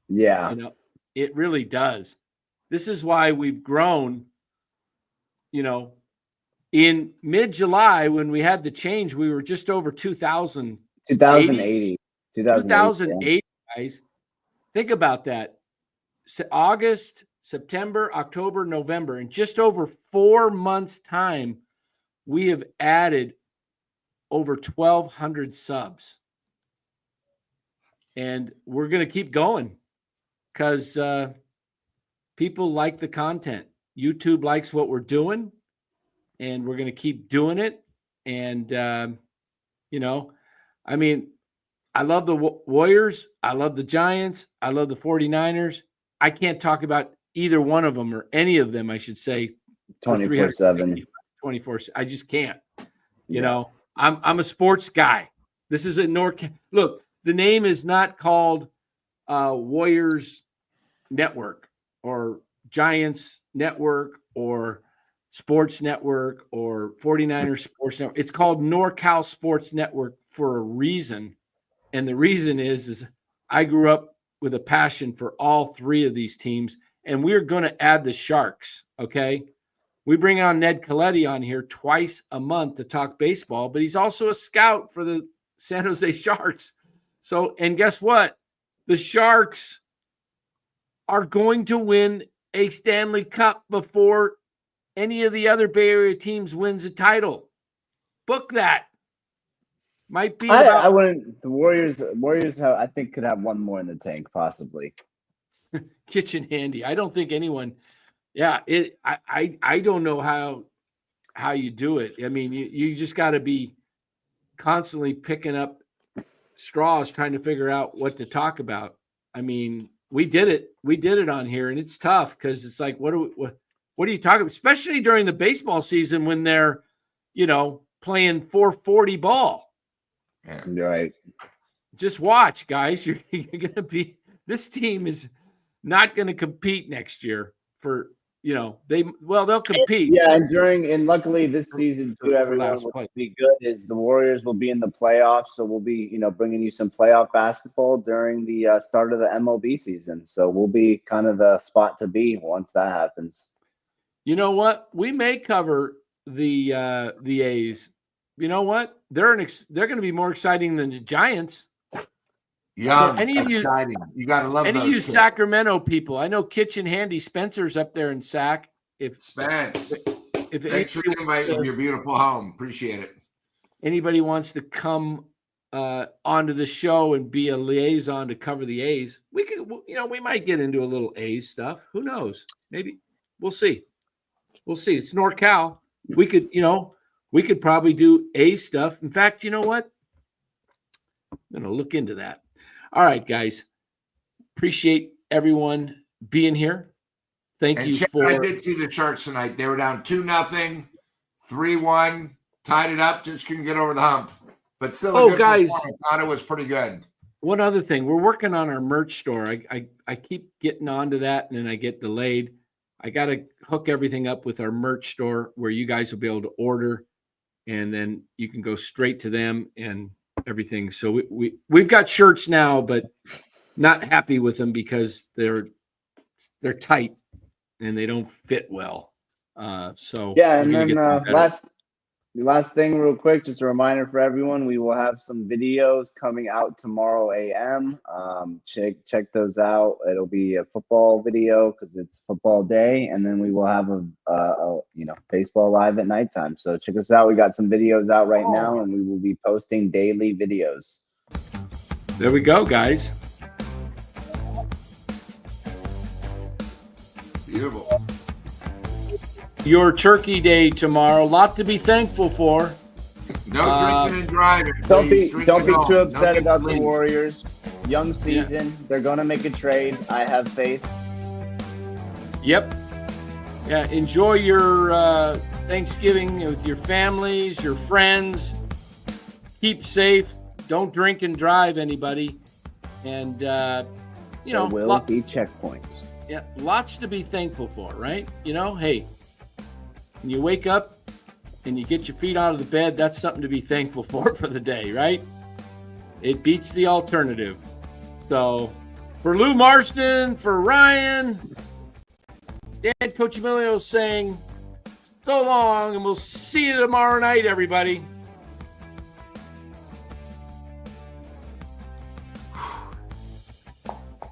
Yeah. It really does. This is why we've grown. In mid-July when we had the change, we were just over 2,000. 2080. 2008, guys. Think about that. August, September, October, November, in just over 4 months' time, we have added over 1,200 subs. And we're going to keep going because people like the content. YouTube likes what we're doing, and we're going to keep doing it. And, I love the Warriors. I love the Giants. I love the 49ers. I can't talk about either one of them or any of them, I should say. 24/7. 24. I just can't. I'm a sports guy. This is a Look, the name is not called Warriors Network or Giants Network or Sports Network or 49ers Sports Network. It's called NorCal Sports Network for a reason. And the reason is I grew up with a passion for all three of these teams, and we're going to add the Sharks, okay? We bring on Ned Coletti on here twice a month to talk baseball, but he's also a scout for the San Jose Sharks. So, and guess what? The Sharks are going to win a Stanley Cup before any of the other Bay Area teams wins a title. Book that. Might be. I wouldn't. The Warriors I think could have one more in the tank, possibly. Kitchen handy. I don't think anyone. Yeah, I don't know how you do it. I mean, you just got to be constantly picking up straws, trying to figure out what to talk about. I mean, we did it. We did it on here, and it's tough because it's like, what are you talking about? Especially during the baseball season when they're, playing 440 ball. Yeah. Right. Just watch, guys. You're going to be. This team is not going to compete next year for. They'll compete. Yeah, and luckily this season too, everyone will be good. Is the Warriors will be in the playoffs, so we'll be bringing you some playoff basketball during the start of the MLB season. So we'll be kind of the spot to be once that happens. You know what? We may cover the A's. You know what? They're going to be more exciting than the Giants. Yeah, exciting. You got to love any those of you kids. Sacramento people. I know Kitchen Handy Spencer's up there in Sac. Spence, thanks for inviting your beautiful home. Appreciate it. Anybody wants to come onto the show and be a liaison to cover the A's, we could. We might get into a little A's stuff. Who knows? Maybe we'll see. We'll see. It's NorCal. We could probably do A's stuff. In fact, you know what? I'm going to look into that. All right, guys. Appreciate everyone being here. Thank you Chad, for. I did see the Sharks tonight. They were down 2-0, 3-1, tied it up, just couldn't get over the hump. But still, a good guys, performance. I thought it was pretty good. One other thing, we're working on our merch store. I keep getting onto that, and then I get delayed. I got to hook everything up with our merch store where you guys will be able to order, and then you can go straight to them and everything. So we've got shirts now, but not happy with them because they're tight and they don't fit well. So yeah, and then last thing real quick, just a reminder for everyone, we will have some videos coming out tomorrow AM. Check those out. It'll be a football video because it's football day, and then we will have a baseball live at nighttime. So check us out. We got some videos out right now, and we will be posting daily videos. There we go, guys. Beautiful. Your turkey day tomorrow. A lot to be thankful for. No drinking and driving. Don't please. be Drink at home. too upset No about the getting- Warriors. Young season. They're gonna make a trade. I have faith. Yep. Yeah. Enjoy your Thanksgiving with your families, your friends. Keep safe. Don't drink and drive, anybody. And There will be checkpoints. Yeah, lots to be thankful for, right? Hey, when you wake up and you get your feet out of the bed, that's something to be thankful for the day, right? It beats the alternative. So for Lou Marston, for Ryan, Dan Coach Emilio saying so long, and we'll see you tomorrow night, everybody.